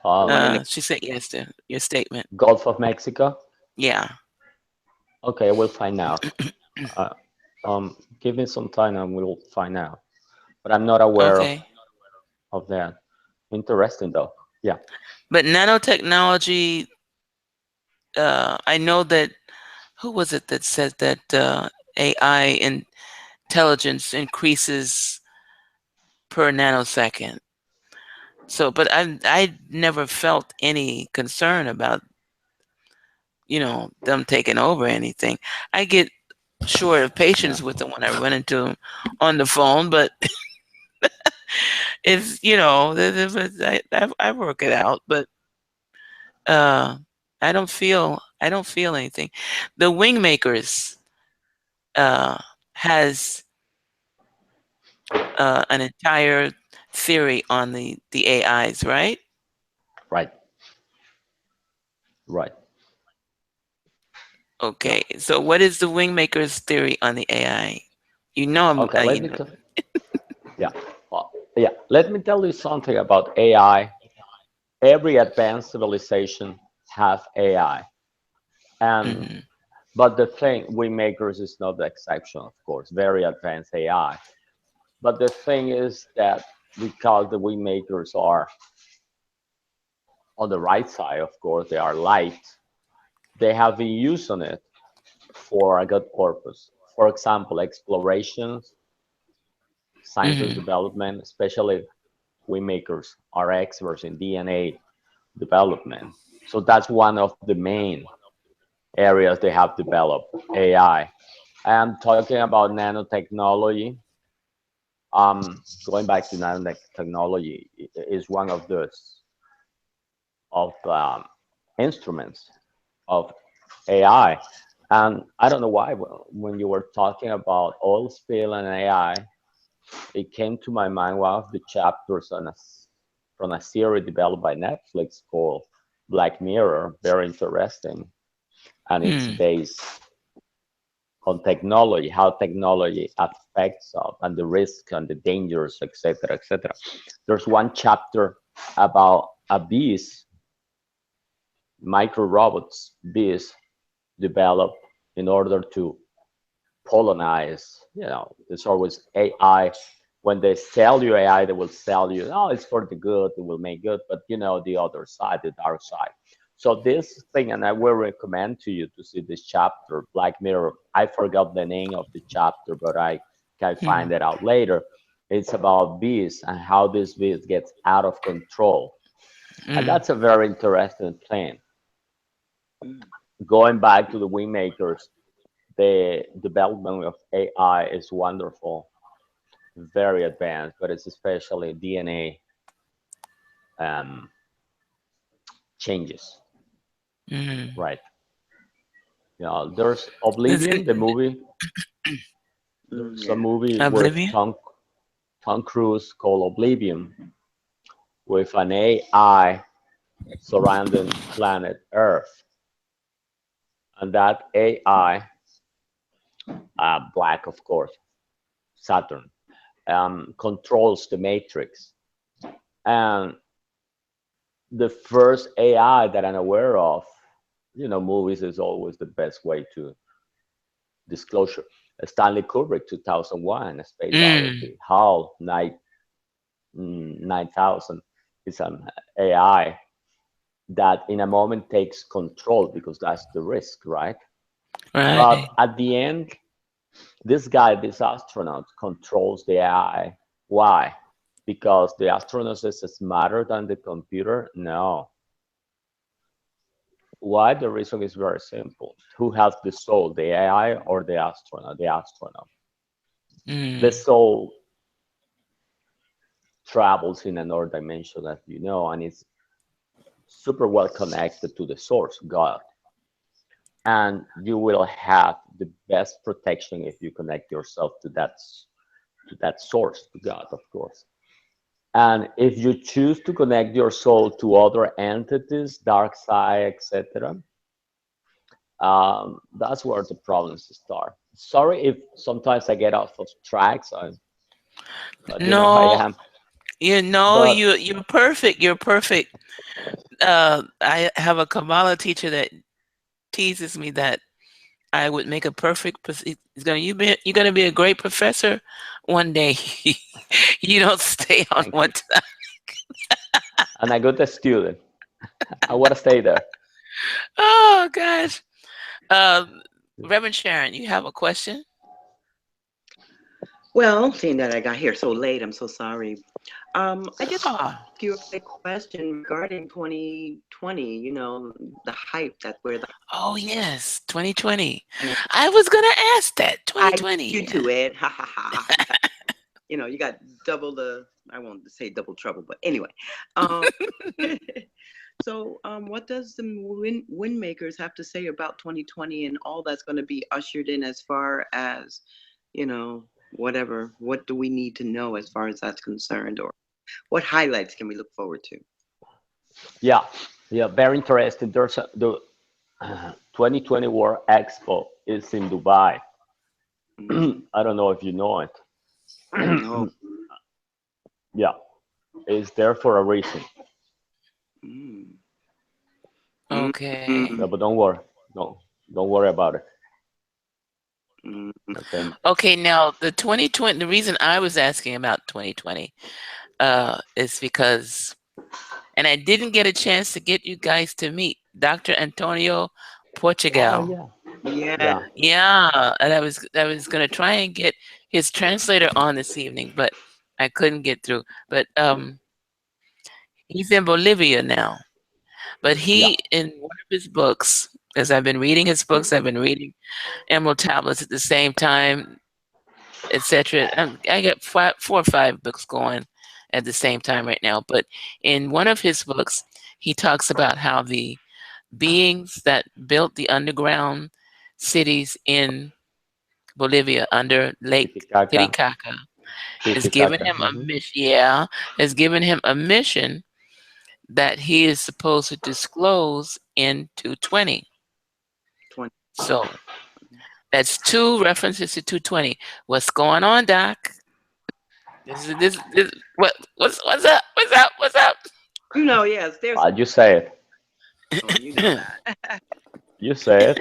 The one in the. she said yes to your statement. Gulf of Mexico. Yeah. Okay, we'll find out. Uh, give me some time and we'll find out. But I'm not aware Okay. of that. Interesting though. Yeah, But nanotechnology, I know that who was it that said that AI intelligence increases per nanosecond. So, but I never felt any concern about them taking over anything. I get short of yeah, patience with them when I run into them on the phone, but it's I work it out, but uh, I don't feel anything. The wing makers uh, has an entire theory on the AIs, right? right, right. Yeah. Okay, so what is the wing makers theory on the AI? You know, Okay, let me tell. Yeah, yeah. Let me tell you something about AI. Every advanced civilization has AI, and hmm but the thing, we makers is not the exception, of course. Very advanced AI, but the thing is that because the we makers are on the right side, of course, they are light. They have been using it for a good purpose. For example, explorations, scientific hmm development, especially we makers are experts in DNA development. So that's one of the main areas they have developed AI. I'm talking about nanotechnology. Going back to nanotechnology is one of those of instruments of AI. And I don't know why when you were talking about oil spill and AI, it came to my mind one of the chapters from a series developed by Netflix called Black Mirror. Very interesting, and it's hmm based on technology, how technology affects us, and the risk and the dangers, etc., etc. There's one chapter about a bees, micro robots, bees developed in order to colonize. There's always AI. When they sell you AI, they will sell you, oh, it's for the good, it will make good, but the other side, the dark side. So this thing, and I will recommend to you to see this chapter, Black Mirror. I forgot the name of the chapter, but I can hmm find it out later. It's about bees and how this bees gets out of control. And mm that's a very interesting thing. Mm. Going back to the wing makers, the development of AI is wonderful, very advanced, but it's especially DNA um, changes, hmm right? There's Is Oblivion, it the movie. Mm, There's a yeah. movie with Oblivion? Tom Cruise called Oblivion, with an AI surrounding planet Earth, and that AI, black of course, Saturn, controls the Matrix, and the first AI that I'm aware of, movies is always the best way to disclosure. Stanley Kubrick, 2001, A Space Mm. Odyssey, HAL, 9000 is an AI that in a moment takes control because that's the risk, right? Right. But at the end, this guy, this astronaut, controls the AI. Why? Because the astronaut is smarter than the computer? No. Why? The reason is very simple. Who has the soul, the AI or the astronaut? The astronaut. The Mm. soul travels in another dimension, as you know, and it's super well connected to the source, God. And you will have the best protection if you connect yourself to that source, to God, of course. And if you choose to connect your soul to other entities, dark side, etc., that's where the problems start. Sorry if sometimes I get off of tracks, but you know how I No, am. you know, But you're perfect. You're perfect. I have a Kabbalah teacher that teases me that I would make a perfect. He's gonna you're gonna be a great professor one day. You don't stay on thank one you. time. And a good student. I want to stay there. Oh gosh. Um, Reverend Sharon, you have a question? Well, seeing that I got here so late, I'm so sorry. I just Ah, ask you a quick question regarding 2020. The hype that we're the oh yes, 2020. and I was gonna ask that. I you 2020. too, Ed. Ha ha ha. You got double the. I won't say double trouble, but anyway. Um, so, what does the win makers have to say about 2020 and all that's going to be ushered in as far as, whatever? What do we need to know as far as that's concerned, or what highlights can we look forward to? Yeah, yeah, very interesting. The 2020 World Expo is in Dubai. Mm, I don't know if you know it. no. Yeah, it's there for a reason. Mm, mm, Okay. No, mm, but don't worry. No, don't worry about it. mm, Okay. Okay, now the 2020, the reason I was asking about 2020 is because, and I didn't get a chance to get you guys to meet Dr. Antonio Oh Portugal. yeah, yeah. yeah. Yeah, and I was gonna try and get his translator on this evening, but I couldn't get through. But he's in Bolivia now. But Yeah, he, in one of his books, as I've been reading his books, I've been reading Emerald Tablets at the same time, etc. I got four or five books going at the same time right now. But in one of his books, he talks about how the beings that built the underground cities in Bolivia under Lake Titicaca, Titicaca has given Titicaca. him a mission. Yeah, has given him a mission that he is supposed to disclose in 220. 20. So that's two references to 220. What's going on, Doc? This what's up? What's up? What's up? Yes, there's. You say it. Oh, you know that. You say it.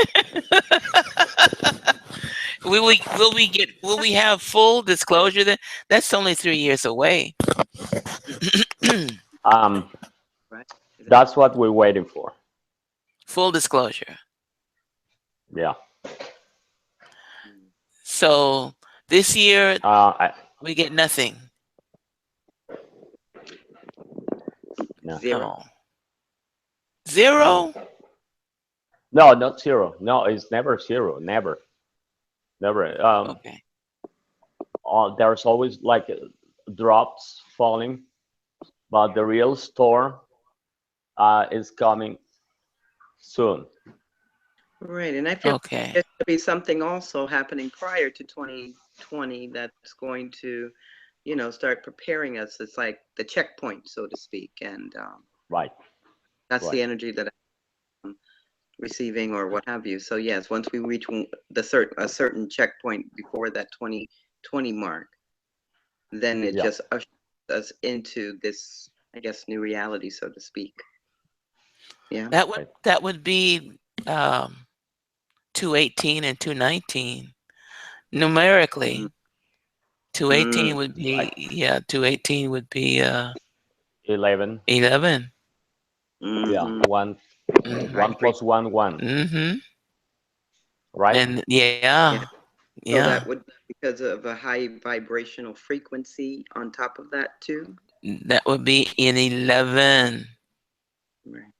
Will we have full disclosure then? That's only 3 years away. Um, Right? Is that that's what we're waiting for. Full disclosure. Yeah. mm, So this year I, we get nothing. no. zero? Oh. Mm. Zero? No, not zero. No, it's never zero. Never, never. Okay. There's always like drops falling, but the real storm is coming soon. Right, and I feel Okay. there's going to be something also happening prior to 2020 that's going to, start preparing us. It's like the checkpoint, so to speak, and Right, that's right. the energy that I'm receiving or what have you. So yes, once we reach a certain checkpoint before that 2020 mark, then it Yeah, just ushers us into this, I guess, new reality, so to speak. Yeah. That would right. that would be 218 and 219 Mm, numerically. 218 would right? be, yeah, 218 would be 11. 11. Yeah, Mm-hmm. Mhm. one plus one, one, Mhm. right? And yeah. Yeah. So Yeah. that would be because of a high vibrational frequency on top of that too. That would be in 11. Right.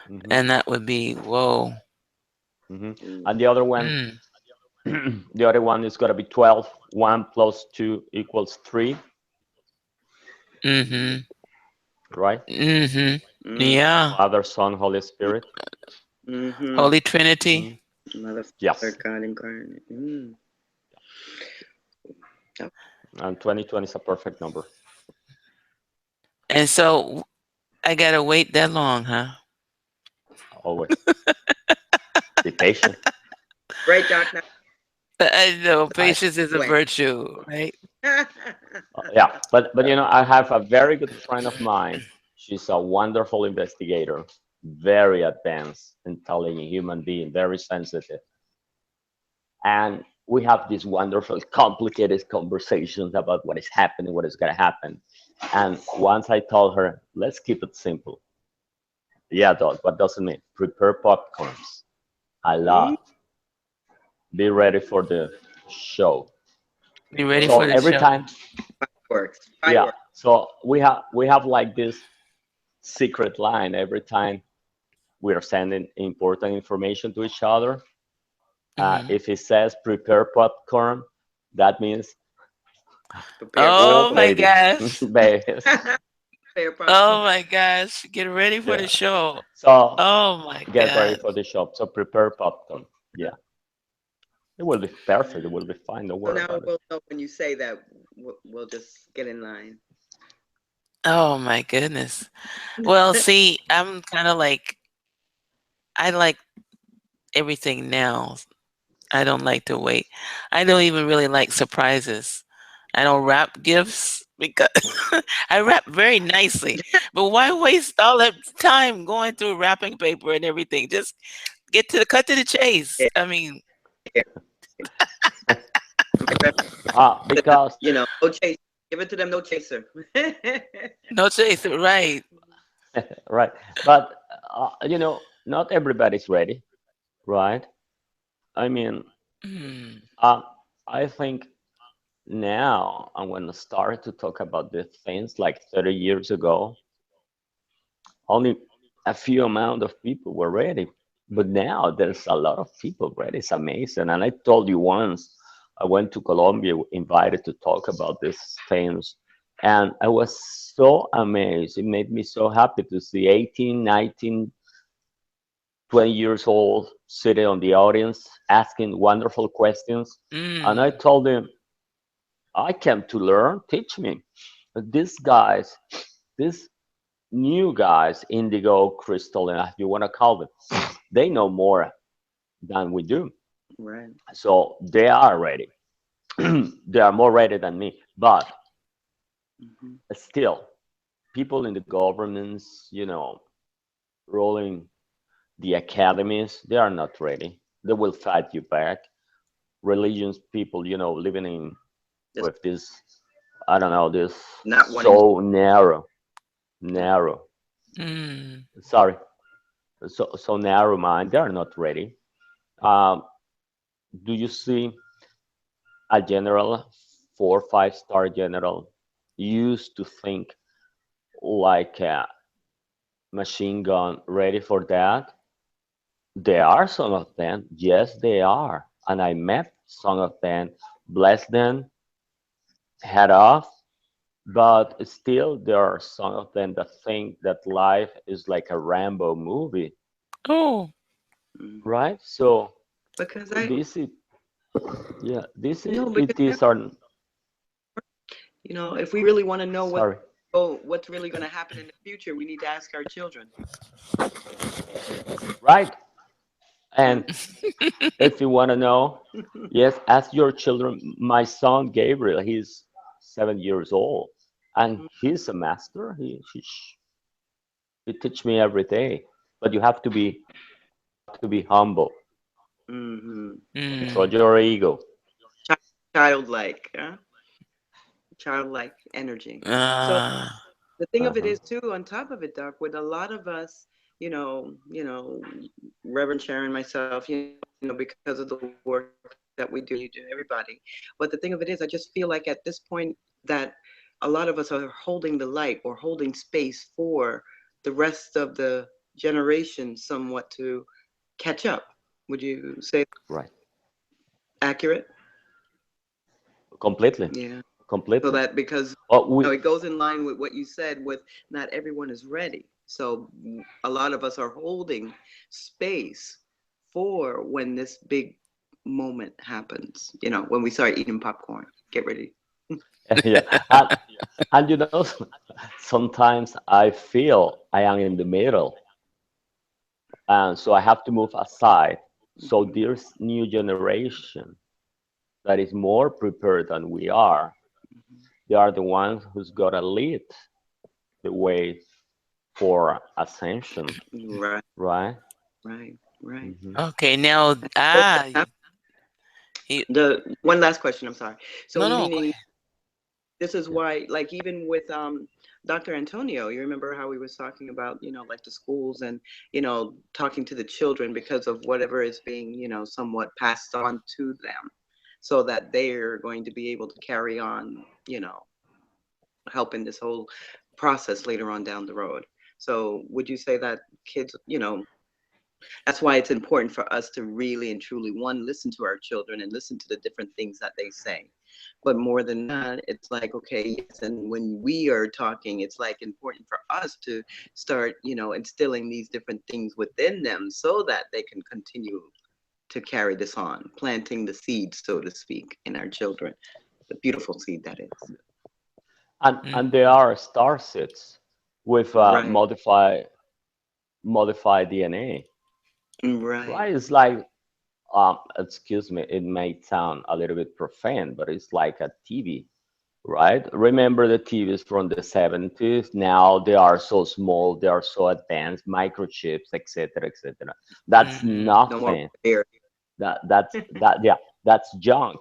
Hmm. And that would be whoa. Hmm. Mm. And the other one, Mm. the other one is going to be 12. 1 plus 2 equals 3, Mhm. right? Mhm. Mm. Yeah. Father, Son, Holy Spirit. Mm-hmm. Holy Trinity. Hmm. Mother, Father, Yes. God incarnate. Mm. Oh, And 2020 is a perfect number. And so I gotta wait that long, huh? Always. Be patient. great, Doc. Now, I know Right. patience is a way. virtue, right? Yeah, but I have a very good friend of mine. She's a wonderful investigator, very advanced, intelligent human being, very sensitive, and we have these wonderful, complicated conversations about what is happening, what is going to happen. And once I told her, let's keep it simple. Yeah, dog. What does it mean? Prepare popcorns. I Mm. love. Be ready for the show. Be ready So for the Oh, every show. time, fireworks, yeah. fireworks. So we have like this secret line every time we are sending important information to each other. Mhm. If it says prepare popcorn, that means, Prepare oh Oh popcorn. my baby, gosh. baby. Prepare Oh popcorn. my gosh. Get ready for the Yeah. show. So Oh my get ready god. for the shop. So prepare popcorn. Yeah, it will be perfect. It will be fine. Don't So worry now about it. we'll know when you say that. We'll just get in line. Oh my goodness. Well, see, I'm kind of like I like everything now. I don't like to wait. I don't even really like surprises. I don't wrap gifts because I wrap very nicely. But why waste all that time going through wrapping paper and everything? Just get to the cut to the chase. Yeah, I mean, yeah. Because No chase. Give it to them, no chaser. no chase, right? right, but not everybody's ready, right? I mean, Mm, uh, I think now I'm going to start to talk about these things like 30 years ago. Only a few amount of people were ready, but now there's a lot of people ready. It's amazing. And I told you once, I went to Colombia, invited to talk about these things, and I was so amazed. It made me so happy to see 18, 19, 20 years old sitting on the audience asking wonderful questions. And I mm. told them, I came to learn, teach me. But these guys, these new guys, Indigo, Crystal, and if you want to call them, they know more than we do. Right. So they are ready. They are more ready than me. But Hmm. still, people in the governments, ruling the academies, they are not ready. They will fight you back. Religions people, living in Just with this, I don't know, this not wanting to. so narrow. Mm. Sorry, so narrow mind. They are not ready. Um, do you see a general, 4 or 5 star general, used to think like a machine gun ready for that? There are some of them, yes, they are. And I met some of them, bless them, head off. But still, there are some of them that think that life is like a Rambo movie, Oh. Mhm. right? So Because this is, yeah, this is, because it is our, if we really want to know sorry, what's really going to happen in the future, we need to ask our children. right? Hmm? And if you want to know, yes, ask your children. My son Gabriel, he's 7 years old, and he's a master. He teach me every day. But you have to be humble. Hmm. Control Mm. your ego. Childlike, huh? childlike energy. So Uh, the thing of it Uh-huh. is too, on top of it, Doc, with a lot of us, Reverend Sharon, myself, because of the work that we do, you do everybody. But the thing of it is, I just feel like at this point that a lot of us are holding the light or holding space for the rest of the generation somewhat to catch up. Would you say Right. accurate? Completely. Yeah. So Completely. that because But we, it goes in line with what you said with not everyone is ready. So a lot of us are holding space for when this big moment happens. When we start eating popcorn. Get ready. yeah. And sometimes I feel I am in the middle, and so I have to move aside. So Mhm. there's new generation that is more prepared than we are. They are the ones who's got to lead the way for ascension, Right, right? right, right. Hmm. okay, now So you, the one last question, I'm sorry. So no, no, go meaning ahead. this is Yeah. why, like, even with Dr. Antonio, you remember how he was talking about, like the schools and, talking to the children because of whatever is being, somewhat passed on to them so that they're going to be able to carry on, helping this whole process later on down the road. So would you say that kids, that's why it's important for us to really and truly, one, listen to our children and listen to the different things that they say. But more than that, it's like, okay, yes, and when we are talking, it's like important for us to start, instilling these different things within them so that they can continue to carry this on, planting the seed, so to speak, in our children. The beautiful seed that is. And there Mhm. are star seeds with Right, modified DNA, right. right? It's like, excuse me, it may sound a little bit profane, but it's like a TV, right? Remember the TVs from the 70s? Now they are so small, they are so advanced, microchips, etc., etc. That's Mhm. No more nothing. fear. Yeah, that's junk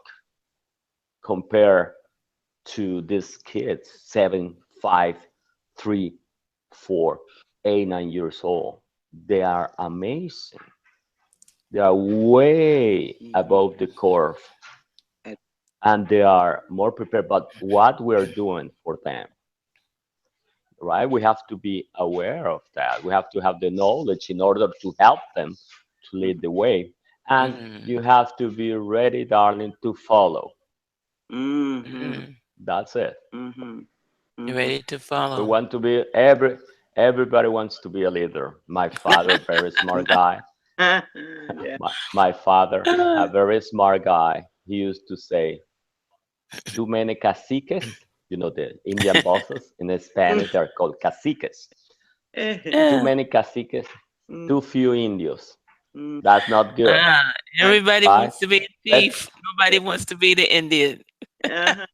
compared to these kids, 7, 5, 3, 4, 8, 9 years old. They are amazing. They are way Mhm. above the curve, And- and they are more prepared. But what we're doing for them, right? We have to be aware of that. We have to have the knowledge in order to help them to lead the way. And you Mhm. have to be ready, darling, to follow. Mhm. Mhm. That's it. Mhm. You Mhm. ready to We follow? want to be everybody wants to be a leader. My father, very smart guy. Yeah. My father, a very smart guy. He used to say, too many caciques, the Indian bosses in Spanish, they're called caciques. Too Yeah. many caciques, Mm, too few indios. mm. That's not good, Ah, I- everybody right? wants to be a Let thief. Nobody wants to be the Indian. uh-huh.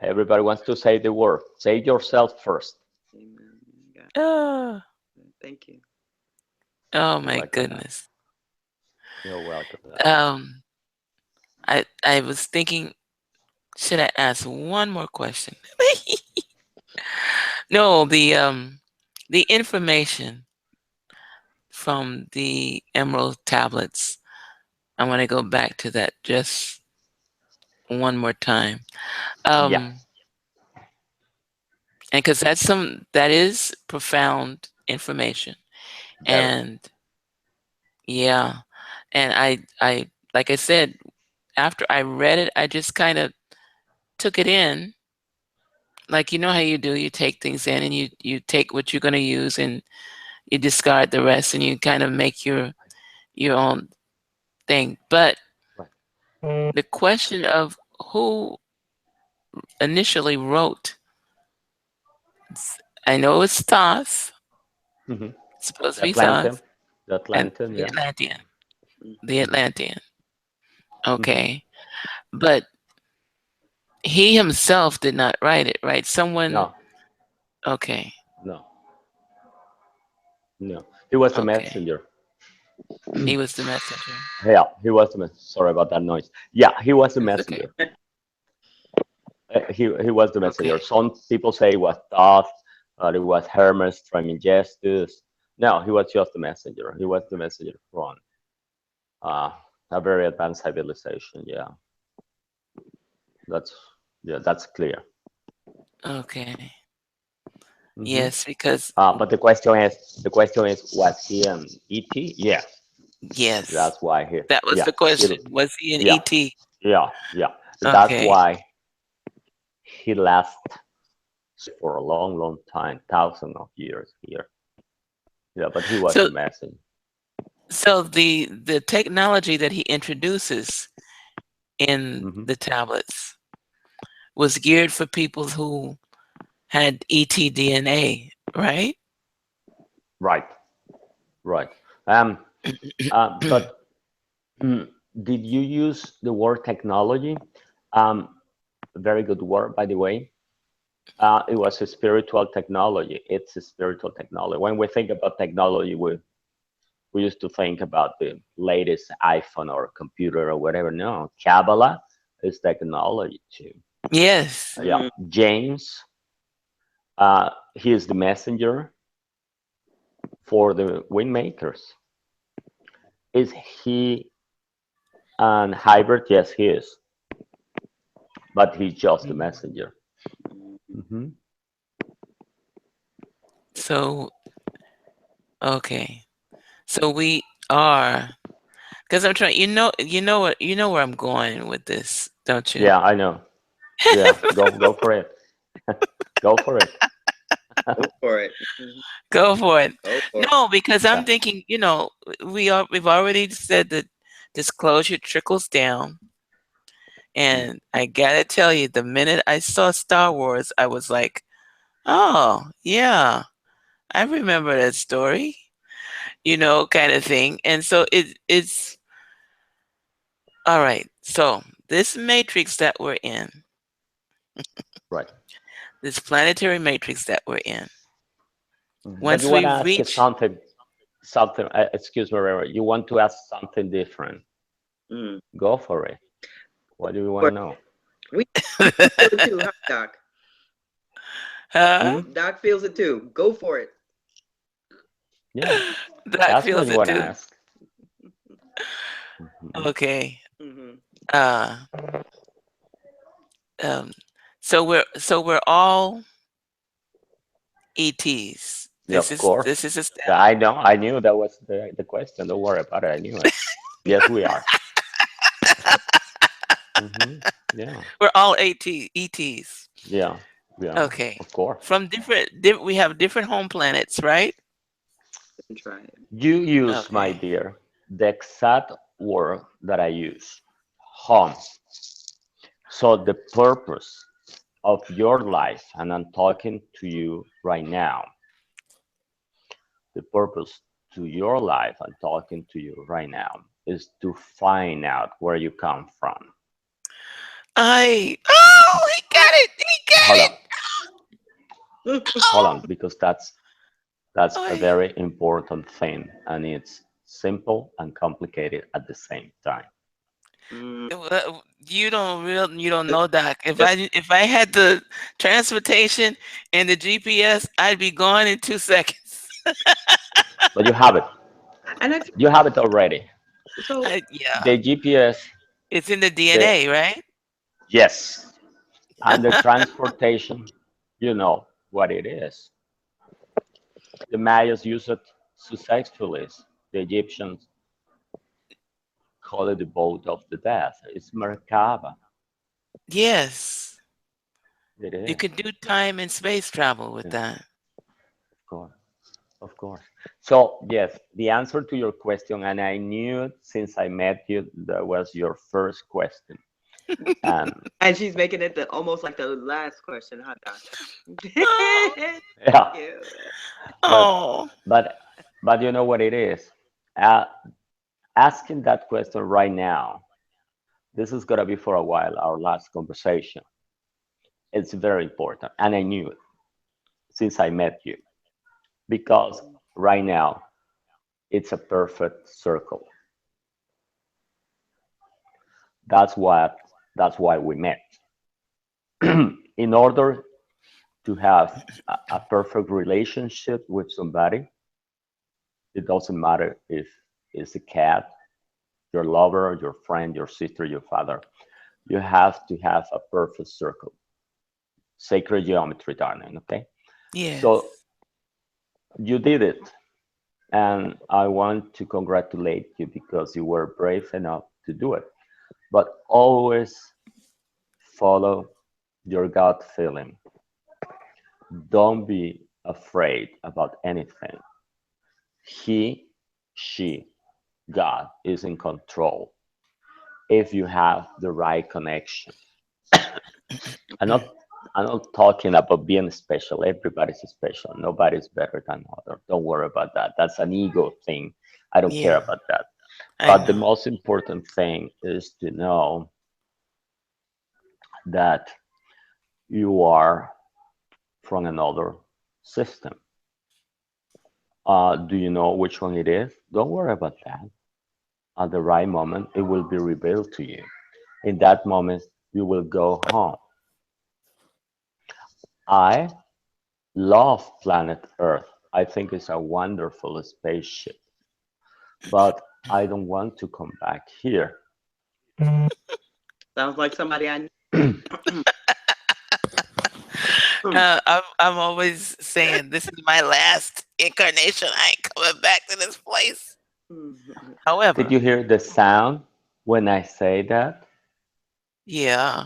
everybody wants to say the word. Say yourself first. Amen. God, Oh, thank you. oh You're my welcome, man. goodness. You're welcome, darling. Um, I was thinking, should I ask one more question? No, the information from the emerald tablets. I want to go back to that just one more time. Yeah, Um, and because that is profound information. very. And yeah, and I like I said, after I read it, I just kind of took it in. Like you know how you do, you take things in and you take what you're going to use and you discard the rest and you kind of make your own thing. But Right. the question of who initially wrote, I know it's Thoth, Hmm. it's supposed The to be Atlantean, Thoth, the and Atlantean, the yeah. Atlantean, the Mhm. Hmm. Atlantean. Hmm. Okay, but he himself did not write it, right? Someone. No, Okay, no, no. He was a okay, messenger. he was the messenger. Yeah, he was a messenger. Sorry about that noise. Yeah, he was a It's okay. messenger. He was the messenger. Okay. Some people say it was Thoth, it was Hermes Trismegistus. No, he was just the messenger. He was the messenger from uh, a very advanced civilization. Yeah, that's yeah, that's clear. Okay. Hmm. Yes, because But the question is, was he an ET? Yes, yes, that's why he. that was Yeah, the he. question. Was he an Yeah, ET? yeah. That's Okay. why he lasted for a long, long time, thousands of years here. Yeah, but he was So the messenger. the technology that he introduces in Hmm. the tablets was geared for people who had ET DNA, right? Right, right. Um, but mm, did you use the word technology? Very good word, by the way. It was a spiritual technology. It's a spiritual technology. When we think about technology, we used to think about the latest iPhone or computer or whatever. No, Kabbalah is technology too. Yes. Yeah, Mm, James, he is the messenger for the wind makers. Is he an hybrid? Yes, he is, but he's just the messenger. mm, Hmm. So okay. So we are because I'm trying. You know where I'm going with this, don't you? Yeah, I know. Yeah, go for it. Go for it. go for it. Mhm. Go for it. Go for it. No, because I'm Yeah. thinking, we've already said that disclosure trickles down, Mm. and I gotta tell you, the minute I saw Star Wars, I was like, oh yeah, I remember that story, kind of thing. And so it's all right. So this matrix that we're in, Right. this planetary matrix that we're in, But you once want we to ask us reach, something. Excuse me, Reverend. You want to ask something different? Mm. Go for it. What do you want For- to know? We feel it too, huh, Doc? huh? Hmm? Doc feels it too. Go for it. Yeah, Doc that's what feels you it want to too. ask. Hmm. Okay. Hmm. Uh, um, so we're all ETs. Yeah, This of is course. this is Yeah, established. I know. I knew that was the question. Don't worry about it. I knew it. Yes, we are. Hmm. Yeah, We're all ETs. yeah, yeah. Okay. Of course. From we have different home planets, right? Try it. You use, my Okay. dear, the exact word that I use, home. So the purpose of your life, and I'm talking to you right now, the purpose to your life, I'm talking to you right now, is to find out where you come from. He got it. He got Hold it. on, hold Oh, on, because that's a oh. very important thing, and it's simple and complicated at the same time. Mm. You don't know, Doc. If I had the transportation and the GPS, I'd be gone in 2 seconds. But you have it. And I feel You have it already. so. Yeah, The GPS, it's in the the DNA, right? yes, and the transportation, you know what it is. The Mayas use it successfully. The Egyptians call it the boat of the death. It's Merkaba. Yes, It you is. could do time and space travel with Yeah, that. of course, of course. So yes, the answer to your question, and I knew since I met you that was your first question. And And she's making it almost like the last question, huh, Doc? Oh, Thank yeah, you. but oh, but but you know what it is? Uh, Asking that question right now, this is gonna be for a while, our last conversation. It's very important. And I knew it since I met you because right now it's a perfect circle. That's what that's why we met. In order to have a perfect relationship with somebody, it doesn't matter if it's a cat, your lover, your friend, your sister, your father. You have to have a perfect circle, sacred geometry, darling. Okay, so Yes. you did it, and I want to congratulate you because you were brave enough to do it. But always follow your gut feeling. Don't be afraid about anything. He, she, God is in control if you have the right connection. I'm not I'm not talking about being special. Everybody's special. Nobody's better than other. Don't worry about that. That's an ego thing. I don't care Yeah, about that. I But the know. most important thing is to know that you are from another system. Do you know which one it is? Don't worry about that. At the right moment, it will be revealed to you. In that moment, you will go home. I love planet Earth. I think it's a wonderful spaceship, but I don't want to come back here. Sounds like somebody I know. I'm always saying this is my last incarnation. I ain't coming back to this place. Did However, you hear the sound when I say that? yeah,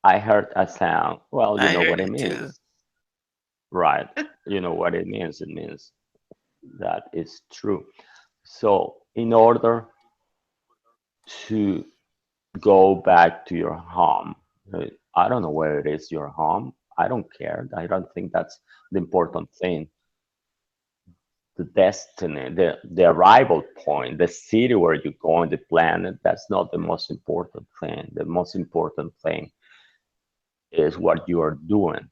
I heard a sound. Well, you I know what heard it it too. means, right? You know what it means. It means that it's true. So, in order to go back to your home, uh, I don't know where it is your home. I don't care. I don't think that's the important thing. The destiny, the arrival point, the city where you go on the planet, that's not the most important thing. The most important thing is what you are doing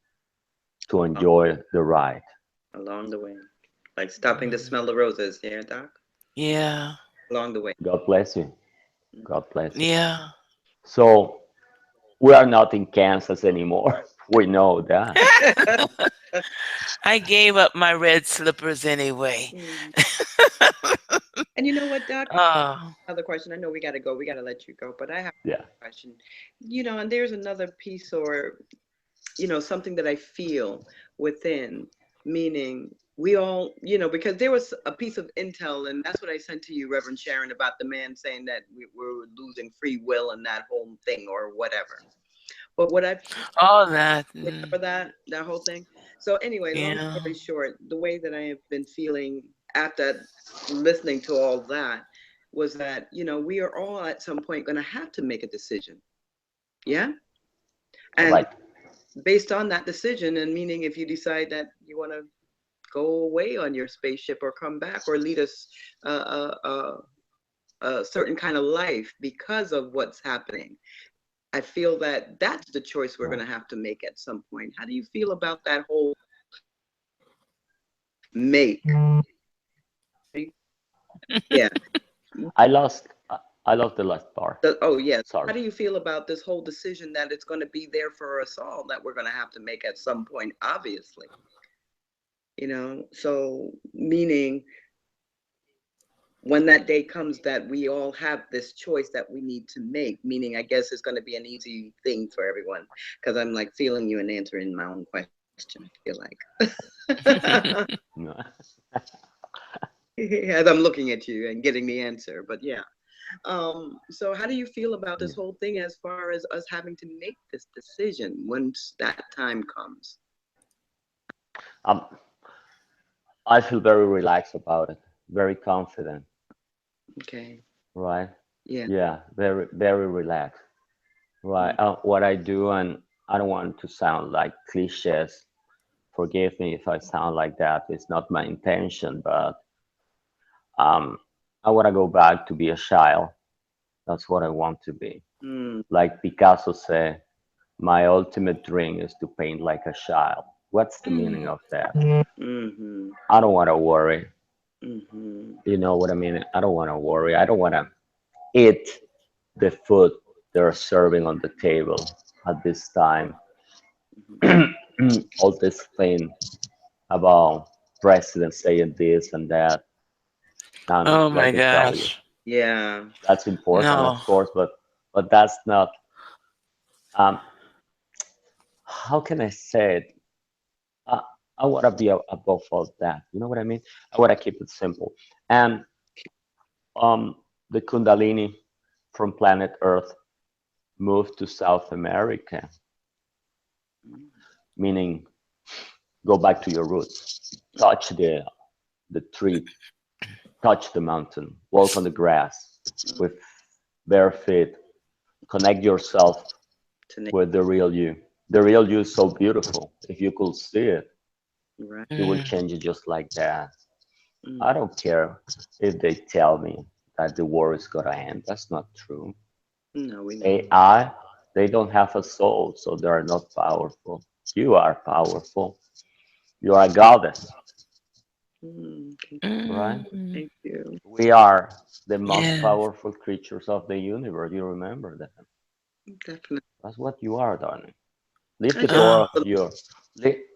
to enjoy the ride. Along the way. Like stopping to smell the roses, yeah, Doc? Yeah, Along the way. God bless you. God bless you. yeah. So we are not in Kansas anymore. We know that. I gave up my red slippers anyway. Mm. And you know what, Doc? Oh, Another question. I know we got to go. We got to let you go, but I have Yeah. a question. And there's another piece or, something that I feel within, meaning we all, because there was a piece of intel, and that's what I sent to you, Reverend Sharon, about the man saying that we were losing free will and that whole thing or whatever. But what I all that. remember that whole thing. So anyway, long Yeah. story short, the way that I have been feeling after listening to all that was that we are all at some point going to have to make a decision. Yeah. And Right. based on that decision, and meaning if you decide that you want to go away on your spaceship or come back or lead us a certain kind of life because of what's happening, I feel that that's the choice we're going Right. to have to make at some point. How do you feel about that whole make? Yeah. I lost. I lost the last part. Oh, yeah. How Sorry. do you feel about this whole decision that it's going to be there for us all that we're going to have to make at some point, obviously? So meaning when that day comes that we all have this choice that we need to make, meaning I guess it's going to be an easy thing for everyone because I'm like feeling you and answering my own question, I feel like. No. As I'm looking at you and getting the answer, but yeah. So how do you feel about Yeah. this whole thing as far as us having to make this decision once that time comes? Um, I feel very relaxed about it. Very confident. Okay. Right. Yeah. Yeah. Very very relaxed. Right. Mm. What I do, and I don't want to sound like cliches. Forgive me if I sound like that. It's not my intention, but um, I want to go back to be a child. That's what I want to be. Mm. Like Picasso said, my ultimate dream is to paint like a child. What's the meaning Mm. of that? Mm-hmm. I don't want to worry. Mm-hmm. You know what I mean? I don't want to worry. I don't want to eat the food they're serving on the table at this time. Mhm. All this thing about president saying this and that. And Oh let my me tell you, gosh. Yeah. that's important, of No. course, but that's not. Um, how can I say it? I, I want to be above all that. You know what I mean? I want to keep it simple. And um, the Kundalini from planet Earth moved to South America, Mhm. meaning go back to your roots, touch the tree, touch the mountain, walk on the grass with bare feet, connect yourself To name, with the real you. The real you is so beautiful. If you could see it, right. you will Mm, change it just like that. Mm. I don't care if they tell me that the war is gonna end. That's not true. No, we know. AI, they don't have a soul, so they are not powerful. You are powerful. You are a goddess, right? mm, Thank you. We are the most yeah. powerful creatures of the universe. You remember that. Definitely. That's what you are, darling. Leave I the just door Oh. of your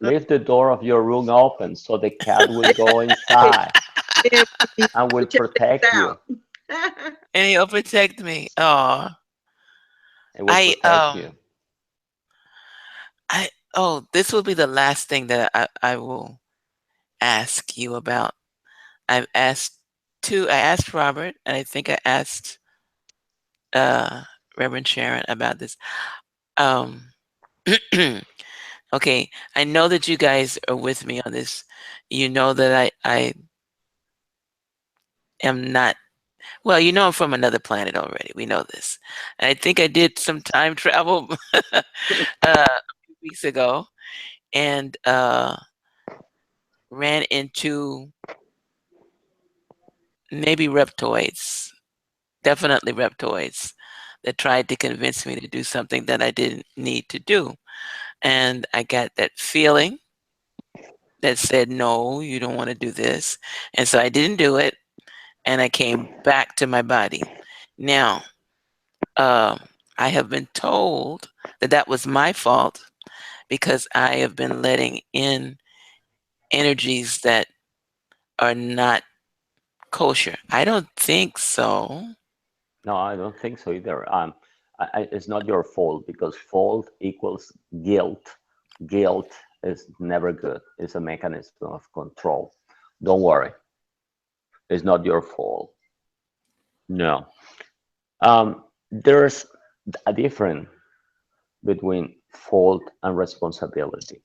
leave the door of your room open so the cat will go hey, inside hey, and will check protect this you. out. And he'll protect me. Oh. It will I protect you. I oh, this will be the last thing that I will ask you about. I've asked I asked Robert, and I think I asked uh Reverend Sharon about this. Um okay, I know that you guys are with me on this. You know that I am not, well, you know I'm from another planet already. We know this. And I think I did some time travel a few weeks ago and ran into maybe reptoids, definitely reptoids, that tried to convince me to do something that I didn't need to do. And I got that feeling that said, no, you don't want to do this. And so I didn't do it. And I came back to my body. Now, um, I have been told that that was my fault because I have been letting in energies that are not kosher. I don't think so. No, I don't think so either. It's not your fault because fault equals guilt. Guilt is never good. It's a mechanism of control. Don't worry, it's not your fault. No. There's a difference between fault and responsibility.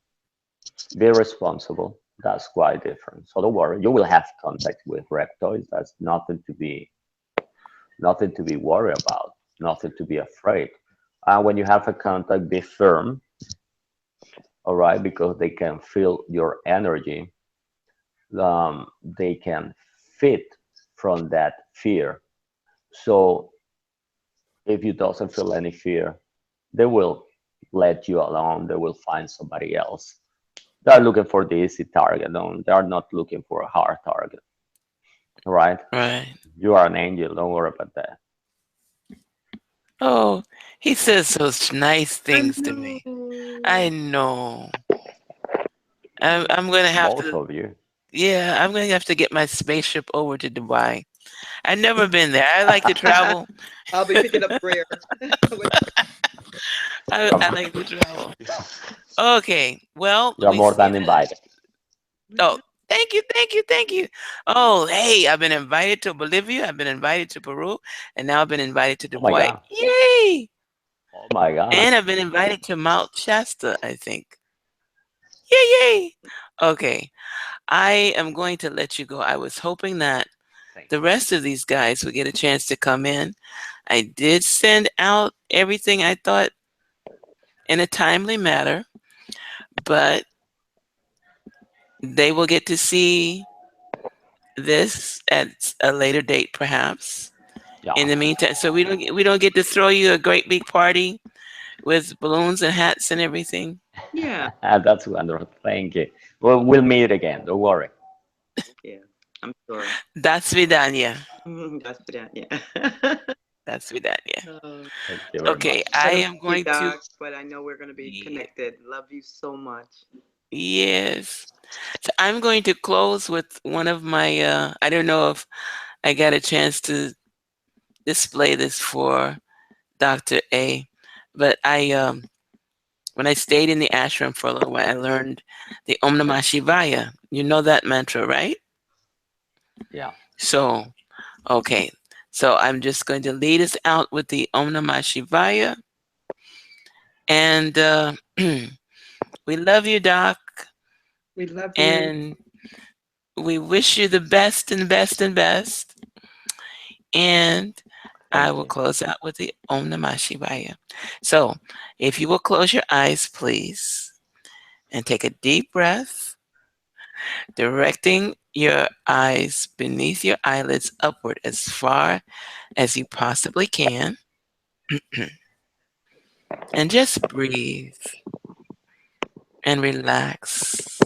Be responsible. That's quite different. So don't worry. You will have contact with reptoids. That's nothing to be worried about. Nothing to be afraid. And when you have a contact, be firm. All right, because they can feel your energy. They can fit from that fear. So if you doesn't feel any fear, they will let you alone. They will find somebody else. They're looking for the easy target. No, they are not looking for a hard target. Right? Right. You are an angel. Don't worry about that. Oh, he says such nice I things to me. I know. know. I'm gonna have Both to. of you. Yeah, I'm gonna have to get my spaceship over to Dubai. I've never been there. I like to travel. I'll be picking up Greer. I like to travel. Okay. Well, You're we more see than that. invited. Oh, thank you, thank you, thank you. Oh, hey, I've been invited to Bolivia. I've been invited to Peru, and now I've been invited to Oh my Dubai. God. Yay! Oh my God. And I've been invited to Mount Shasta, I think. Yay, yay! Okay, I am going to let you go. I was hoping that Thank the you. rest of these guys would get a chance to come in. I did send out everything I thought in a timely manner, but they will get to see this at a later date, perhaps. Yeah. In the meantime, so we don't get to throw you a great big party with balloons and hats and everything. Yeah, That's wonderful. Thank you. We'll meet again. Don't worry. yeah, I'm sure. That's Vidania. That's that. Yeah. That's with that. Yeah. Oh, Thank you very Okay. much. I gotta am be going to. Doc, but I know we're gonna be Ye- connected. Love you so much. Yes. So I'm going to close with one of my. I don't know if I got a chance to display this for Dr. A, but when I stayed in the ashram for a little while, I learned the Om Namah Shivaya. You know that mantra, right? Yeah. So, okay. So I'm just going to lead us out with the Om Namah Shivaya. And we love you, Doc. We love you. And we wish you the best and best and best. And I Thank will you. close out with the Om Namah Shivaya. So if you will close your eyes, please, and take a deep breath, directing your eyes beneath your eyelids upward as far as you possibly can, and just breathe and relax.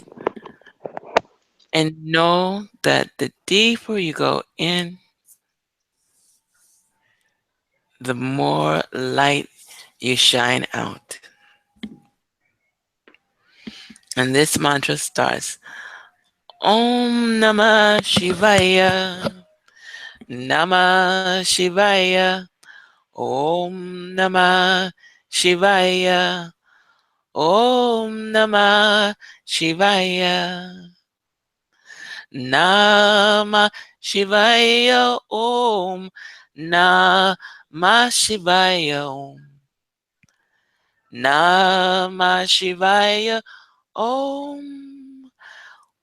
And know that the deeper you go in, the more light you shine out. And this mantra starts Om Namah Shivaya, Namah Shivaya, Om Namah Shivaya, Om Namah Shivaya, Namah Shivaya, Om Namah Shivaya, Om Namah Shivaya, Om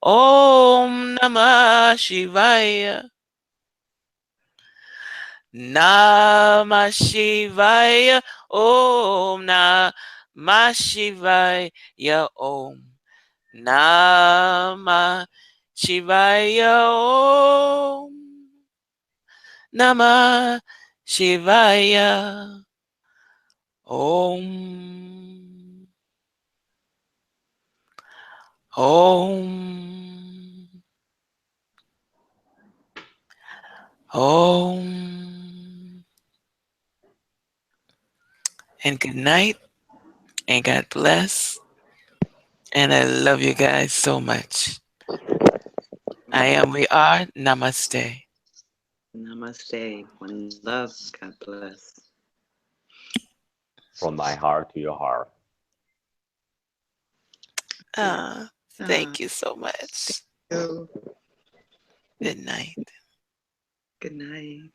Om Namah Shivaya. Namah Shivaya. Om Namah Shivaya. Om Namah Shivaya. Om Namah Shivaya. Om Om Om. And good night and God bless. And I love you guys so much. I am, we are. Namaste. Namaste. One love. God bless. From my heart to your heart. Ah, Ah, thank you so much. you. Good night. Good night.